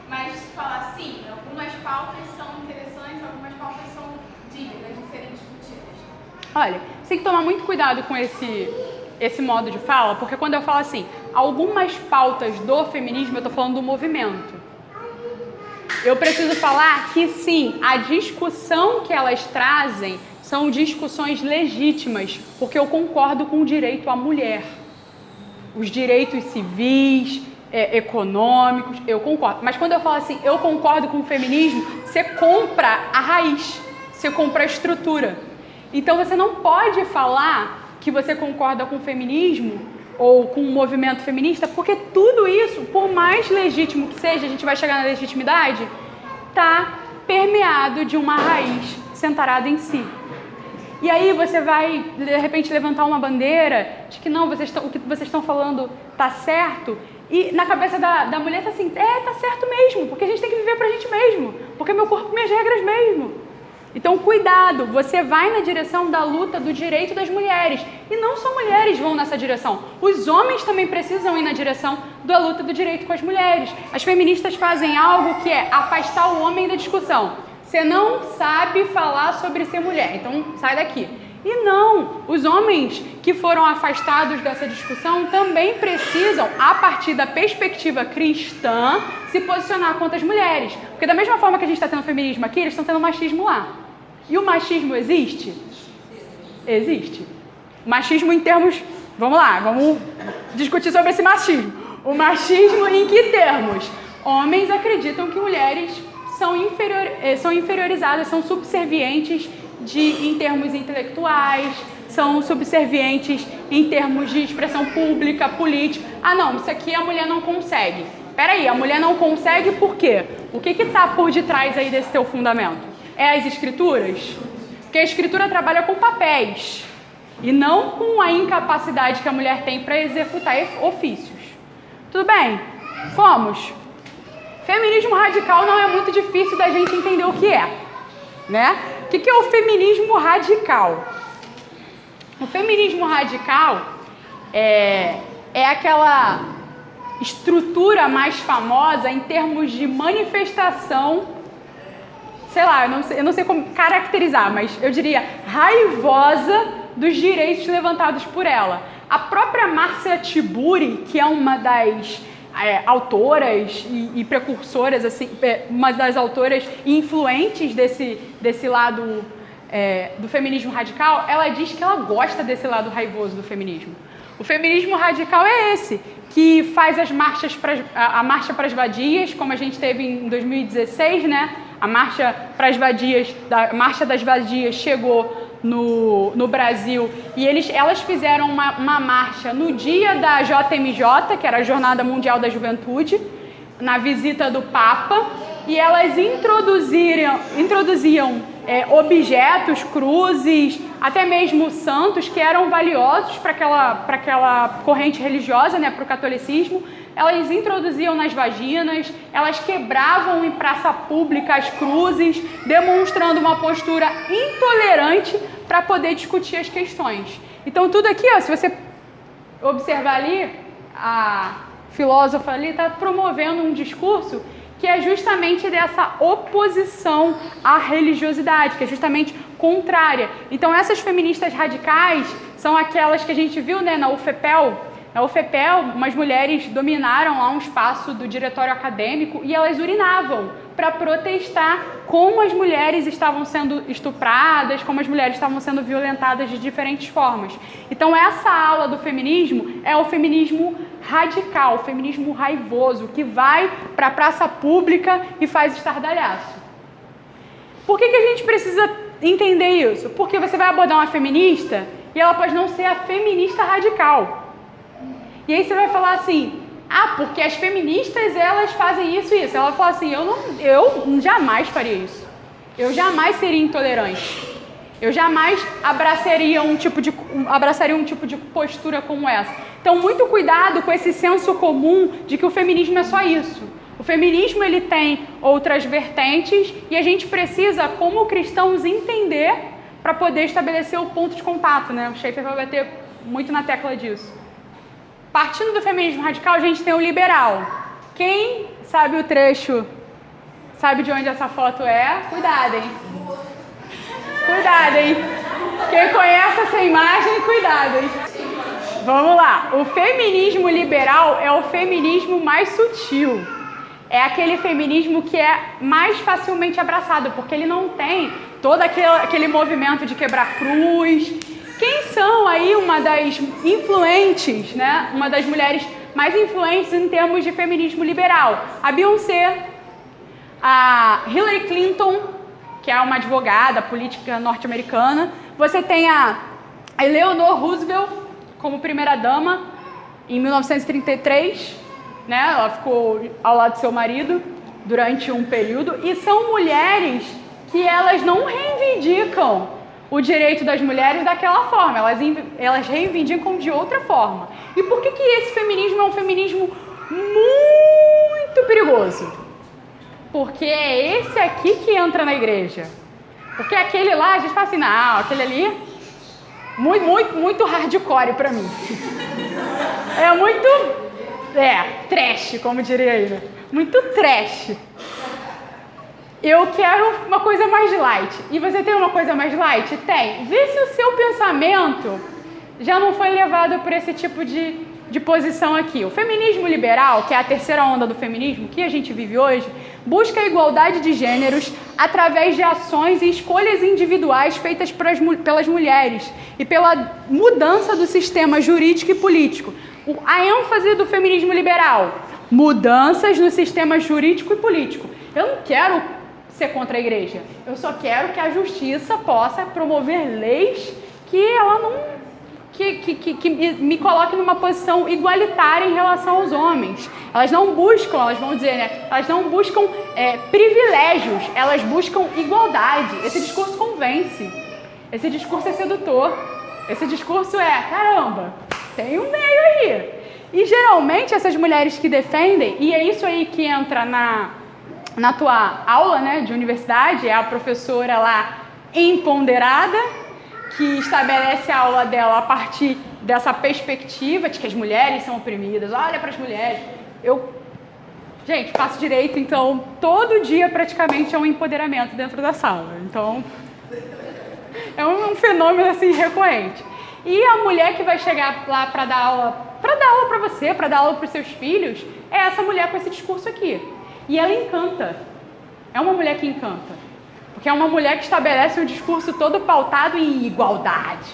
Mas falar assim, algumas pautas são interessantes, algumas pautas são dignas de Olha, você tem que tomar muito cuidado com esse modo de fala, porque quando eu falo assim, algumas pautas do feminismo, eu tô falando do movimento. Eu preciso falar que sim, a discussão que elas trazem são discussões legítimas, porque eu concordo com o direito à mulher. Os direitos civis, econômicos, eu concordo. Mas quando eu falo assim, eu concordo com o feminismo, você compra a raiz, você compra a estrutura. Então você não pode falar que você concorda com o feminismo ou com o movimento feminista, porque tudo isso, por mais legítimo que seja, a gente vai chegar na legitimidade, está permeado de uma raiz centrada em si. E aí você vai, de repente, levantar uma bandeira de que não, o que vocês estão falando está certo, e na cabeça da mulher está assim, tá certo mesmo, porque a gente tem que viver pra gente mesmo, porque meu corpo, minhas regras mesmo. Então, cuidado, você vai na direção da luta do direito das mulheres. E não só mulheres vão nessa direção. Os homens também precisam ir na direção da luta do direito com as mulheres. As feministas fazem algo que é afastar o homem da discussão. Você não sabe falar sobre ser mulher, então sai daqui. E não, os homens que foram afastados dessa discussão também precisam, a partir da perspectiva cristã, se posicionar contra as mulheres. Porque da mesma forma que a gente está tendo feminismo aqui, eles estão tendo machismo lá. E o machismo existe? Existe. Machismo em termos... Vamos lá, vamos discutir sobre esse machismo. O machismo em que termos? Homens acreditam que mulheres são inferiorizadas, são subservientes em termos intelectuais, são subservientes em termos de expressão pública, política. Ah, não, isso aqui a mulher não consegue. Peraí, a mulher não consegue por quê? O que está por detrás aí desse teu fundamento? É as escrituras? Porque a escritura trabalha com papéis e não com a incapacidade que a mulher tem para executar ofícios. Tudo bem? Fomos. Feminismo radical não é muito difícil da gente entender o que é, né? O que é o feminismo radical? O feminismo radical é aquela estrutura mais famosa em termos de manifestação, sei lá, eu não sei como caracterizar, mas eu diria raivosa dos direitos levantados por ela. A própria Márcia Tiburi, que é uma das autoras e precursoras, assim, uma das autoras influentes desse lado do feminismo radical, ela diz que ela gosta desse lado raivoso do feminismo. O feminismo radical é esse, que faz a marcha para as vadias, como a gente teve em 2016, né? A marcha para as vadias, a marcha das vadias chegou no Brasil e elas fizeram uma marcha no dia da JMJ, que era a Jornada Mundial da Juventude, na visita do Papa, e elas introduziam objetos, cruzes, até mesmo santos que eram valiosos para aquela corrente religiosa, né, para o catolicismo. Elas introduziam nas vaginas, elas quebravam em praça pública as cruzes, demonstrando uma postura intolerante para poder discutir as questões. Então tudo aqui, ó, se você observar ali, a filósofa ali está promovendo um discurso que é justamente dessa oposição à religiosidade, que é justamente contrária. Então essas feministas radicais são aquelas que a gente viu, né, na UFPEL. Na UFPEL, umas mulheres dominaram lá um espaço do diretório acadêmico e elas urinavam para protestar como as mulheres estavam sendo estupradas, como as mulheres estavam sendo violentadas de diferentes formas. Então essa ala do feminismo é o feminismo radical, o feminismo raivoso, que vai para a praça pública e faz estardalhaço. Por que a gente precisa entender isso? Porque você vai abordar uma feminista e ela pode não ser a feminista radical. E aí você vai falar assim, porque as feministas, elas fazem isso e isso. Ela fala assim, eu jamais faria isso. Eu jamais seria intolerante. Eu jamais abraçaria um tipo de postura como essa. Então, muito cuidado com esse senso comum de que o feminismo é só isso. O feminismo, ele tem outras vertentes e a gente precisa, como cristãos, entender para poder estabelecer o ponto de contato, né? O Schaeffer vai bater muito na tecla disso. Partindo do feminismo radical, a gente tem o liberal. Quem sabe o trecho, sabe de onde essa foto é? Cuidado, hein? Cuidado, hein? Quem conhece essa imagem, cuidado, hein? Vamos lá. O feminismo liberal é o feminismo mais sutil. É aquele feminismo que é mais facilmente abraçado, porque ele não tem todo aquele movimento de quebrar cruz. Quem são aí uma das influentes, né? Uma das mulheres mais influentes em termos de feminismo liberal? A Beyoncé, a Hillary Clinton, que é uma advogada política norte-americana. Você tem a Eleanor Roosevelt como primeira-dama em 1933, né? Ela ficou ao lado do seu marido durante um período. E são mulheres que elas não reivindicam o direito das mulheres daquela forma, elas reivindicam de outra forma. E por que esse feminismo é um feminismo muito perigoso? Porque é esse aqui que entra na igreja. Porque aquele lá, a gente fala assim, não, aquele ali, muito hardcore pra mim. É muito, trash, como diria aí, né? Muito trash. Eu quero uma coisa mais light. E você tem uma coisa mais light? Tem. Vê se o seu pensamento já não foi levado por esse tipo de posição aqui. O feminismo liberal, que é a terceira onda do feminismo que a gente vive hoje, busca a igualdade de gêneros através de ações e escolhas individuais feitas pelas mulheres e pela mudança do sistema jurídico e político. A ênfase do feminismo liberal, mudanças no sistema jurídico e político. Eu não quero ser contra a igreja, eu só quero que a justiça possa promover leis que ela não... Que me coloque numa posição igualitária em relação aos homens. Elas não buscam, elas vão dizer, né? Elas não buscam privilégios, elas buscam igualdade. Esse discurso convence. Esse discurso é sedutor. Esse discurso é, caramba, tem um meio aí. E geralmente essas mulheres que defendem, e é isso aí que entra na tua aula, né, de universidade, é a professora lá empoderada, que estabelece a aula dela a partir dessa perspectiva de que as mulheres são oprimidas. Olha para as mulheres. Gente, faço direito, então todo dia praticamente é um empoderamento dentro da sala. Então, é um fenômeno assim recorrente. E a mulher que vai chegar lá para dar aula para você, para dar aula para os seus filhos, é essa mulher com esse discurso aqui. E ela encanta. É uma mulher que encanta. Porque é uma mulher que estabelece um discurso todo pautado em igualdade,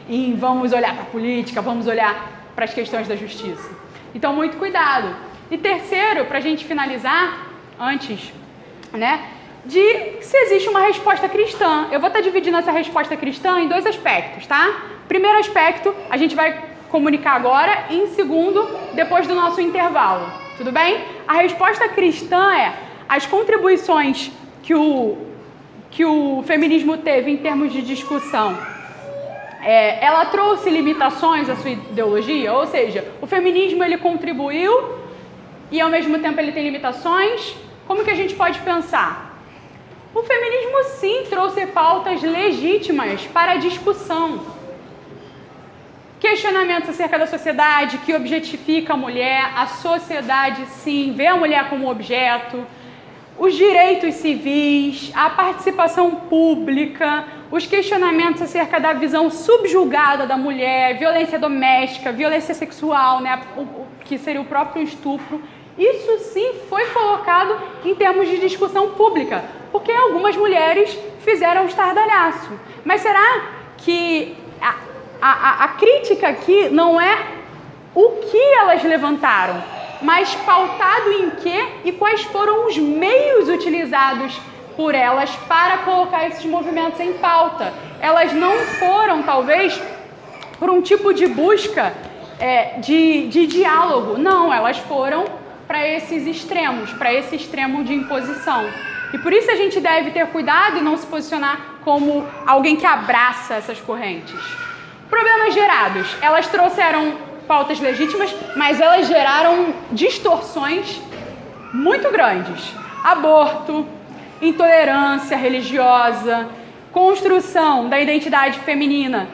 em vamos olhar para a política, vamos olhar para as questões da justiça. Então, muito cuidado. E terceiro, para a gente finalizar, antes, né, de se existe uma resposta cristã. Eu vou estar dividindo essa resposta cristã em dois aspectos, tá? Primeiro aspecto, a gente vai comunicar agora, e em segundo, depois do nosso intervalo. Tudo bem? A resposta cristã é as contribuições que o feminismo teve em termos de discussão. Ela trouxe limitações à sua ideologia, ou seja, o feminismo ele contribuiu e ao mesmo tempo ele tem limitações. Como que a gente pode pensar? O feminismo sim trouxe pautas legítimas para a discussão. Questionamentos acerca da sociedade que objetifica a mulher, a sociedade sim vê a mulher como objeto, os direitos civis, a participação pública, os questionamentos acerca da visão subjugada da mulher, violência doméstica, violência sexual, né, que seria o próprio estupro. Isso sim foi colocado em termos de discussão pública, porque algumas mulheres fizeram estardalhaço. Mas será que a crítica aqui não é o que elas levantaram, mas pautado em quê e quais foram os meios utilizados por elas para colocar esses movimentos em pauta? Elas não foram, talvez, por um tipo de busca de diálogo. Não, elas foram para esses extremos, para esse extremo de imposição. E por isso a gente deve ter cuidado e não se posicionar como alguém que abraça essas correntes. Problemas gerados. Elas trouxeram pautas legítimas, mas elas geraram distorções muito grandes. Aborto, intolerância religiosa, construção da identidade feminina,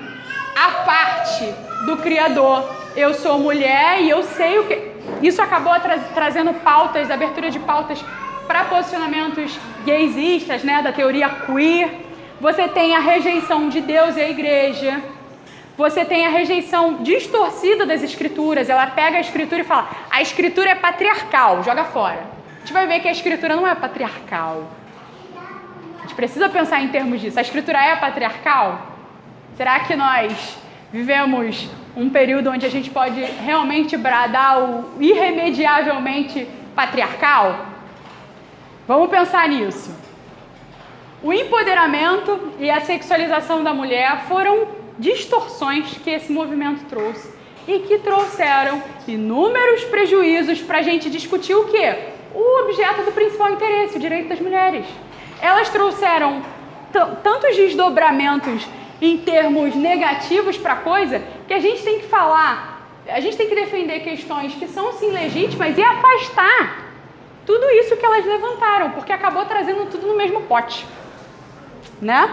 a parte do criador. Eu sou mulher e eu sei o que... Isso acabou trazendo pautas, abertura de pautas para posicionamentos gaysistas, né, da teoria queer. você tem a rejeição de Deus e a igreja, você tem a rejeição distorcida das escrituras. Ela pega a escritura e fala, a escritura é patriarcal, joga fora. A gente vai ver que a escritura não é patriarcal. A gente precisa pensar em termos disso. A escritura é patriarcal? Será que nós vivemos um período onde a gente pode realmente bradar o irremediavelmente patriarcal? Vamos pensar nisso. O empoderamento e a sexualização da mulher foram distorções que esse movimento trouxe e que trouxeram inúmeros prejuízos para a gente discutir o quê? O objeto do principal interesse, o direito das mulheres. Elas trouxeram tantos desdobramentos em termos negativos para a coisa que a gente tem que falar, a gente tem que defender questões que são sim legítimas e afastar tudo isso que elas levantaram, porque acabou trazendo tudo no mesmo pote, né?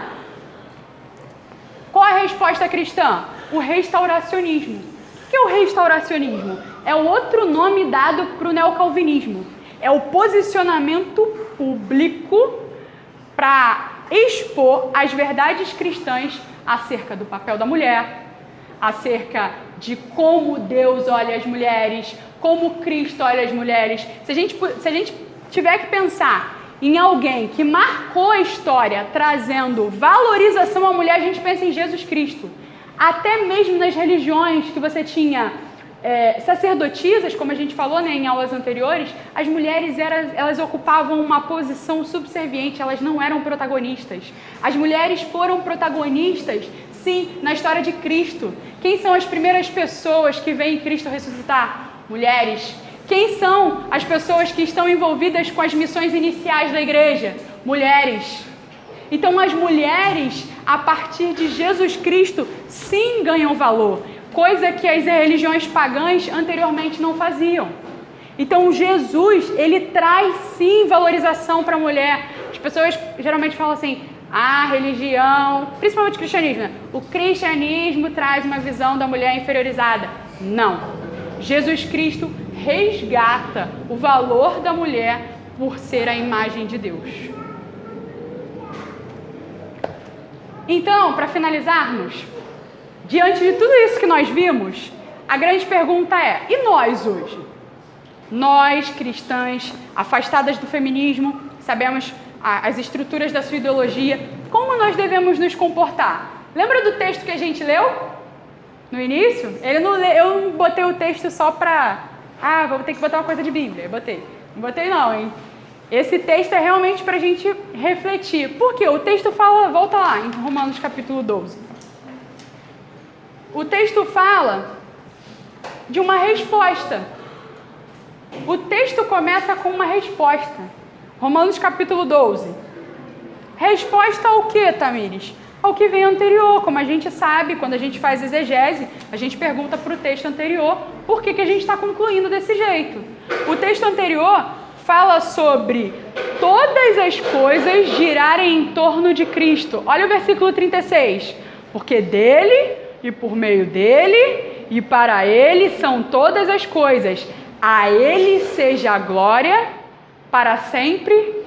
Qual a resposta cristã? O restauracionismo. O que é o restauracionismo? É o outro nome dado para o neocalvinismo. É o posicionamento público para expor as verdades cristãs acerca do papel da mulher, acerca de como Deus olha as mulheres, como Cristo olha as mulheres. Se a gente tiver que pensar em alguém que marcou a história trazendo valorização à mulher, a gente pensa em Jesus Cristo. Até mesmo nas religiões que você tinha sacerdotisas, como a gente falou, né, em aulas anteriores, as mulheres elas ocupavam uma posição subserviente, elas não eram protagonistas. As mulheres foram protagonistas, sim, na história de Cristo. Quem são as primeiras pessoas que veem Cristo ressuscitar? Mulheres. Quem são as pessoas que estão envolvidas com as missões iniciais da igreja? Mulheres. Então as mulheres, a partir de Jesus Cristo, sim ganham valor, coisa que as religiões pagãs anteriormente não faziam. Então Jesus, ele traz sim valorização para a mulher. As pessoas geralmente falam assim, a religião, principalmente o cristianismo, né? O cristianismo traz uma visão da mulher inferiorizada. Não. Jesus Cristo resgata o valor da mulher por ser a imagem de Deus. Então, para finalizarmos, diante de tudo isso que nós vimos, a grande pergunta é, e nós hoje? Nós, cristãs, afastadas do feminismo, sabemos as estruturas da sua ideologia, como nós devemos nos comportar? Lembra do texto que a gente leu no início? Eu botei o texto só para... vou ter que botar uma coisa de Bíblia. Eu botei. Não botei não, hein? Esse texto é realmente para a gente refletir. Por quê? O texto fala... Volta lá, em Romanos capítulo 12. O texto fala de uma resposta. O texto começa com uma resposta. Romanos capítulo 12. Resposta ao quê, Tamires? Ao que vem anterior. Como a gente sabe, quando a gente faz exegese, a gente pergunta para o texto anterior por que a gente está concluindo desse jeito. O texto anterior fala sobre todas as coisas girarem em torno de Cristo. Olha o versículo 36. Porque dele e por meio dele e para ele são todas as coisas. A ele seja a glória para sempre.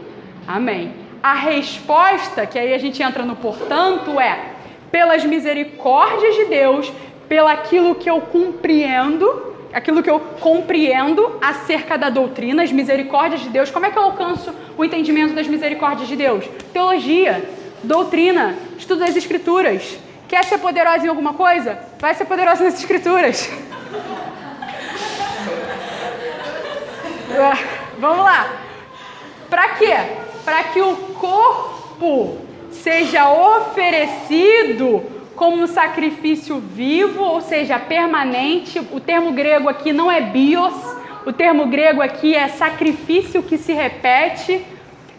Amém. A resposta, que aí a gente entra no portanto, é pelas misericórdias de Deus, pelaquilo que eu compreendo acerca da doutrina, as misericórdias de Deus. Como é que eu alcanço o entendimento das misericórdias de Deus? Teologia, doutrina, estudo das Escrituras. Quer ser poderosa em alguma coisa? Vai ser poderosa nas Escrituras. Vamos lá. Para quê? Para que o corpo seja oferecido como um sacrifício vivo, ou seja, permanente. O termo grego aqui não é bios, o termo grego aqui é sacrifício que se repete,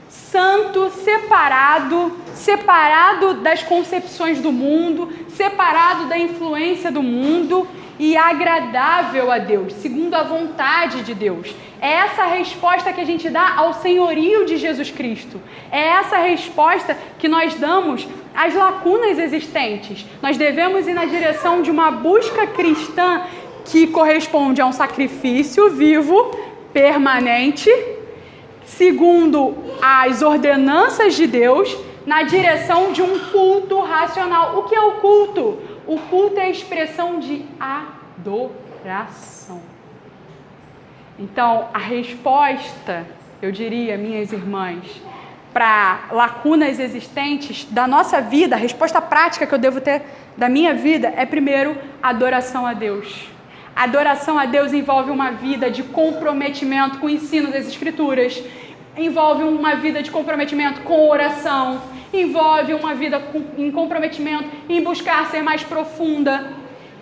santo, separado das concepções do mundo, separado da influência do mundo e agradável a Deus, segundo a vontade de Deus. É essa a resposta que a gente dá ao senhorio de Jesus Cristo. É essa a resposta que nós damos às lacunas existentes. Nós devemos ir na direção de uma busca cristã que corresponde a um sacrifício vivo, permanente, segundo as ordenanças de Deus, na direção de um culto racional. O que é o culto? O culto é a expressão de adoração. Então, a resposta, eu diria, minhas irmãs, para lacunas existentes da nossa vida, a resposta prática que eu devo ter da minha vida é, primeiro, adoração a Deus. Adoração a Deus envolve uma vida de comprometimento com o ensino das Escrituras, envolve uma vida de comprometimento com oração, envolve uma vida em comprometimento em buscar ser mais profunda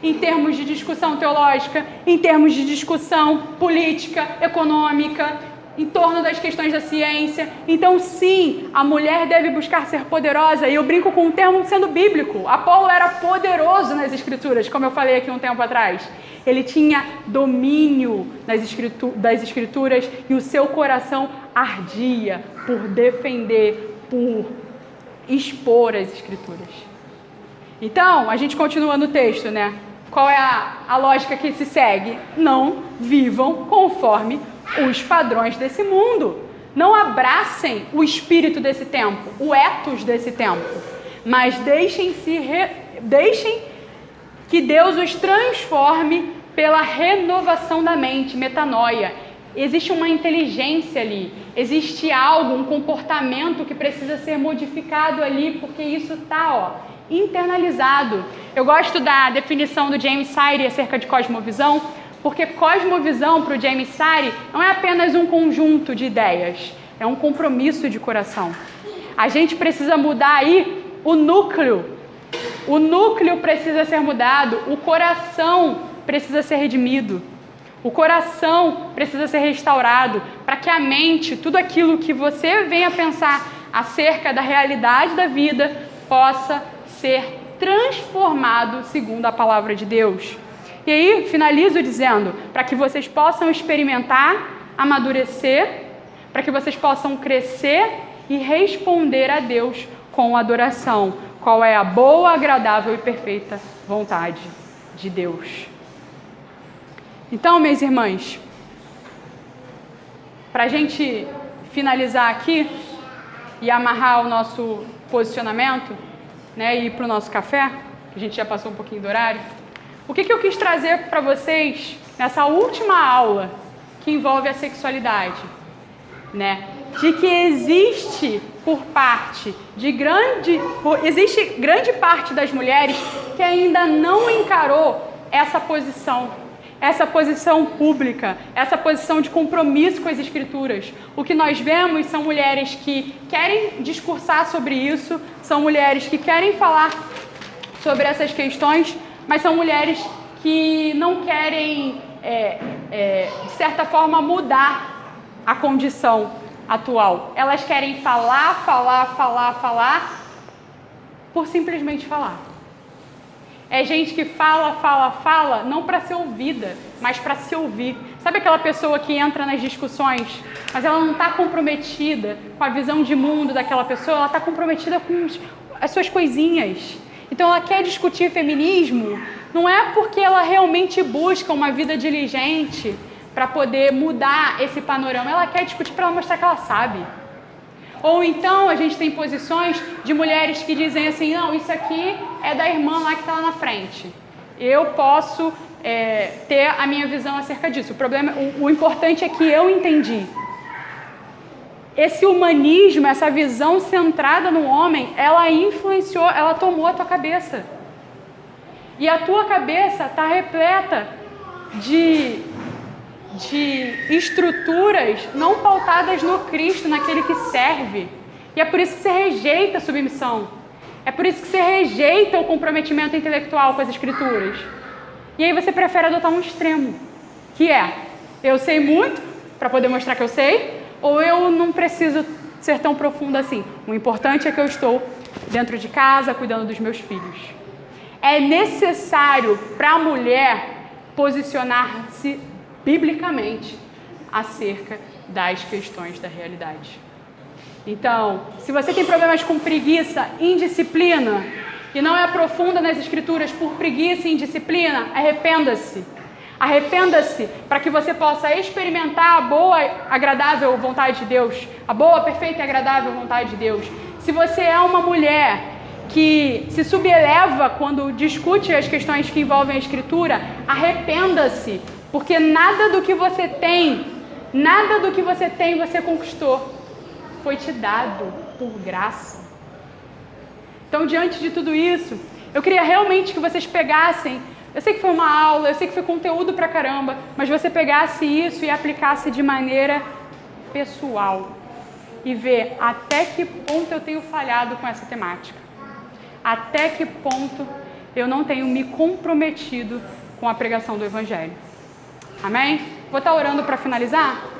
em termos de discussão teológica, em termos de discussão política, econômica, em torno das questões da ciência. Então, sim, a mulher deve buscar ser poderosa, e eu brinco com o termo sendo bíblico. Apolo era poderoso nas Escrituras, como eu falei aqui um tempo atrás. Ele tinha domínio das Escrituras e o seu coração ardia por defender, por expor as Escrituras. Então, a gente continua no texto, né? Qual é a lógica que se segue? Não vivam conforme os padrões desse mundo. Não abracem o espírito desse tempo, o ethos desse tempo, mas deixem que Deus os transforme pela renovação da mente, metanoia. Existe uma inteligência ali, existe algo, um comportamento que precisa ser modificado ali, porque isso está internalizado. Eu gosto da definição do James Sire acerca de cosmovisão, porque cosmovisão para o James Sire não é apenas um conjunto de ideias, é um compromisso de coração. A gente precisa mudar aí o núcleo. O núcleo precisa ser mudado, o coração precisa ser redimido. O coração precisa ser restaurado para que a mente, tudo aquilo que você venha pensar acerca da realidade da vida, possa ser transformado segundo a palavra de Deus. E aí, finalizo dizendo, para que vocês possam experimentar, amadurecer, para que vocês possam crescer e responder a Deus com adoração. Qual é a boa, agradável e perfeita vontade de Deus. Então, minhas irmãs, para a gente finalizar aqui e amarrar o nosso posicionamento, né, e ir para o nosso café, que a gente já passou um pouquinho do horário, o que eu quis trazer para vocês nessa última aula que envolve a sexualidade, né? De que existe grande parte das mulheres que ainda não encarou essa posição pública, essa posição de compromisso com as Escrituras. O que nós vemos são mulheres que querem discursar sobre isso, são mulheres que querem falar sobre essas questões, mas são mulheres que não querem, de certa forma, mudar a condição atual. Elas querem falar por simplesmente falar. É gente que fala, não para ser ouvida, mas para se ouvir. Sabe aquela pessoa que entra nas discussões, mas ela não está comprometida com a visão de mundo daquela pessoa, ela está comprometida com as suas coisinhas. Então ela quer discutir feminismo, não é porque ela realmente busca uma vida diligente para poder mudar esse panorama, ela quer discutir para ela mostrar que ela sabe. Ou então a gente tem posições de mulheres que dizem assim, não, isso aqui é da irmã lá que está lá na frente. Eu posso ter a minha visão acerca disso. O importante é que eu entendi. Esse humanismo, essa visão centrada no homem, ela influenciou, ela tomou a tua cabeça. E a tua cabeça está repleta de estruturas não pautadas no Cristo, naquele que serve. E é por isso que você rejeita a submissão. É por isso que você rejeita o comprometimento intelectual com as Escrituras. E aí você prefere adotar um extremo, que é, eu sei muito para poder mostrar que eu sei, ou eu não preciso ser tão profundo assim. O importante é que eu estou dentro de casa, cuidando dos meus filhos. É necessário para a mulher posicionar-se biblicamente acerca das questões da realidade. Então, se você tem problemas com preguiça, indisciplina, e não é profunda nas Escrituras por preguiça e indisciplina, arrependa-se. Arrependa-se para que você possa experimentar a boa, agradável vontade de Deus, a boa, perfeita e agradável vontade de Deus. Se você é uma mulher que se subleva quando discute as questões que envolvem a Escritura, arrependa-se, porque nada do que você tem você conquistou. Foi te dado por graça. Então, diante de tudo isso, eu queria realmente que vocês pegassem, eu sei que foi uma aula, eu sei que foi conteúdo pra caramba, mas você pegasse isso e aplicasse de maneira pessoal e ver até que ponto eu tenho falhado com essa temática, até que ponto eu não tenho me comprometido com a pregação do Evangelho. Amém? Vou estar orando para finalizar.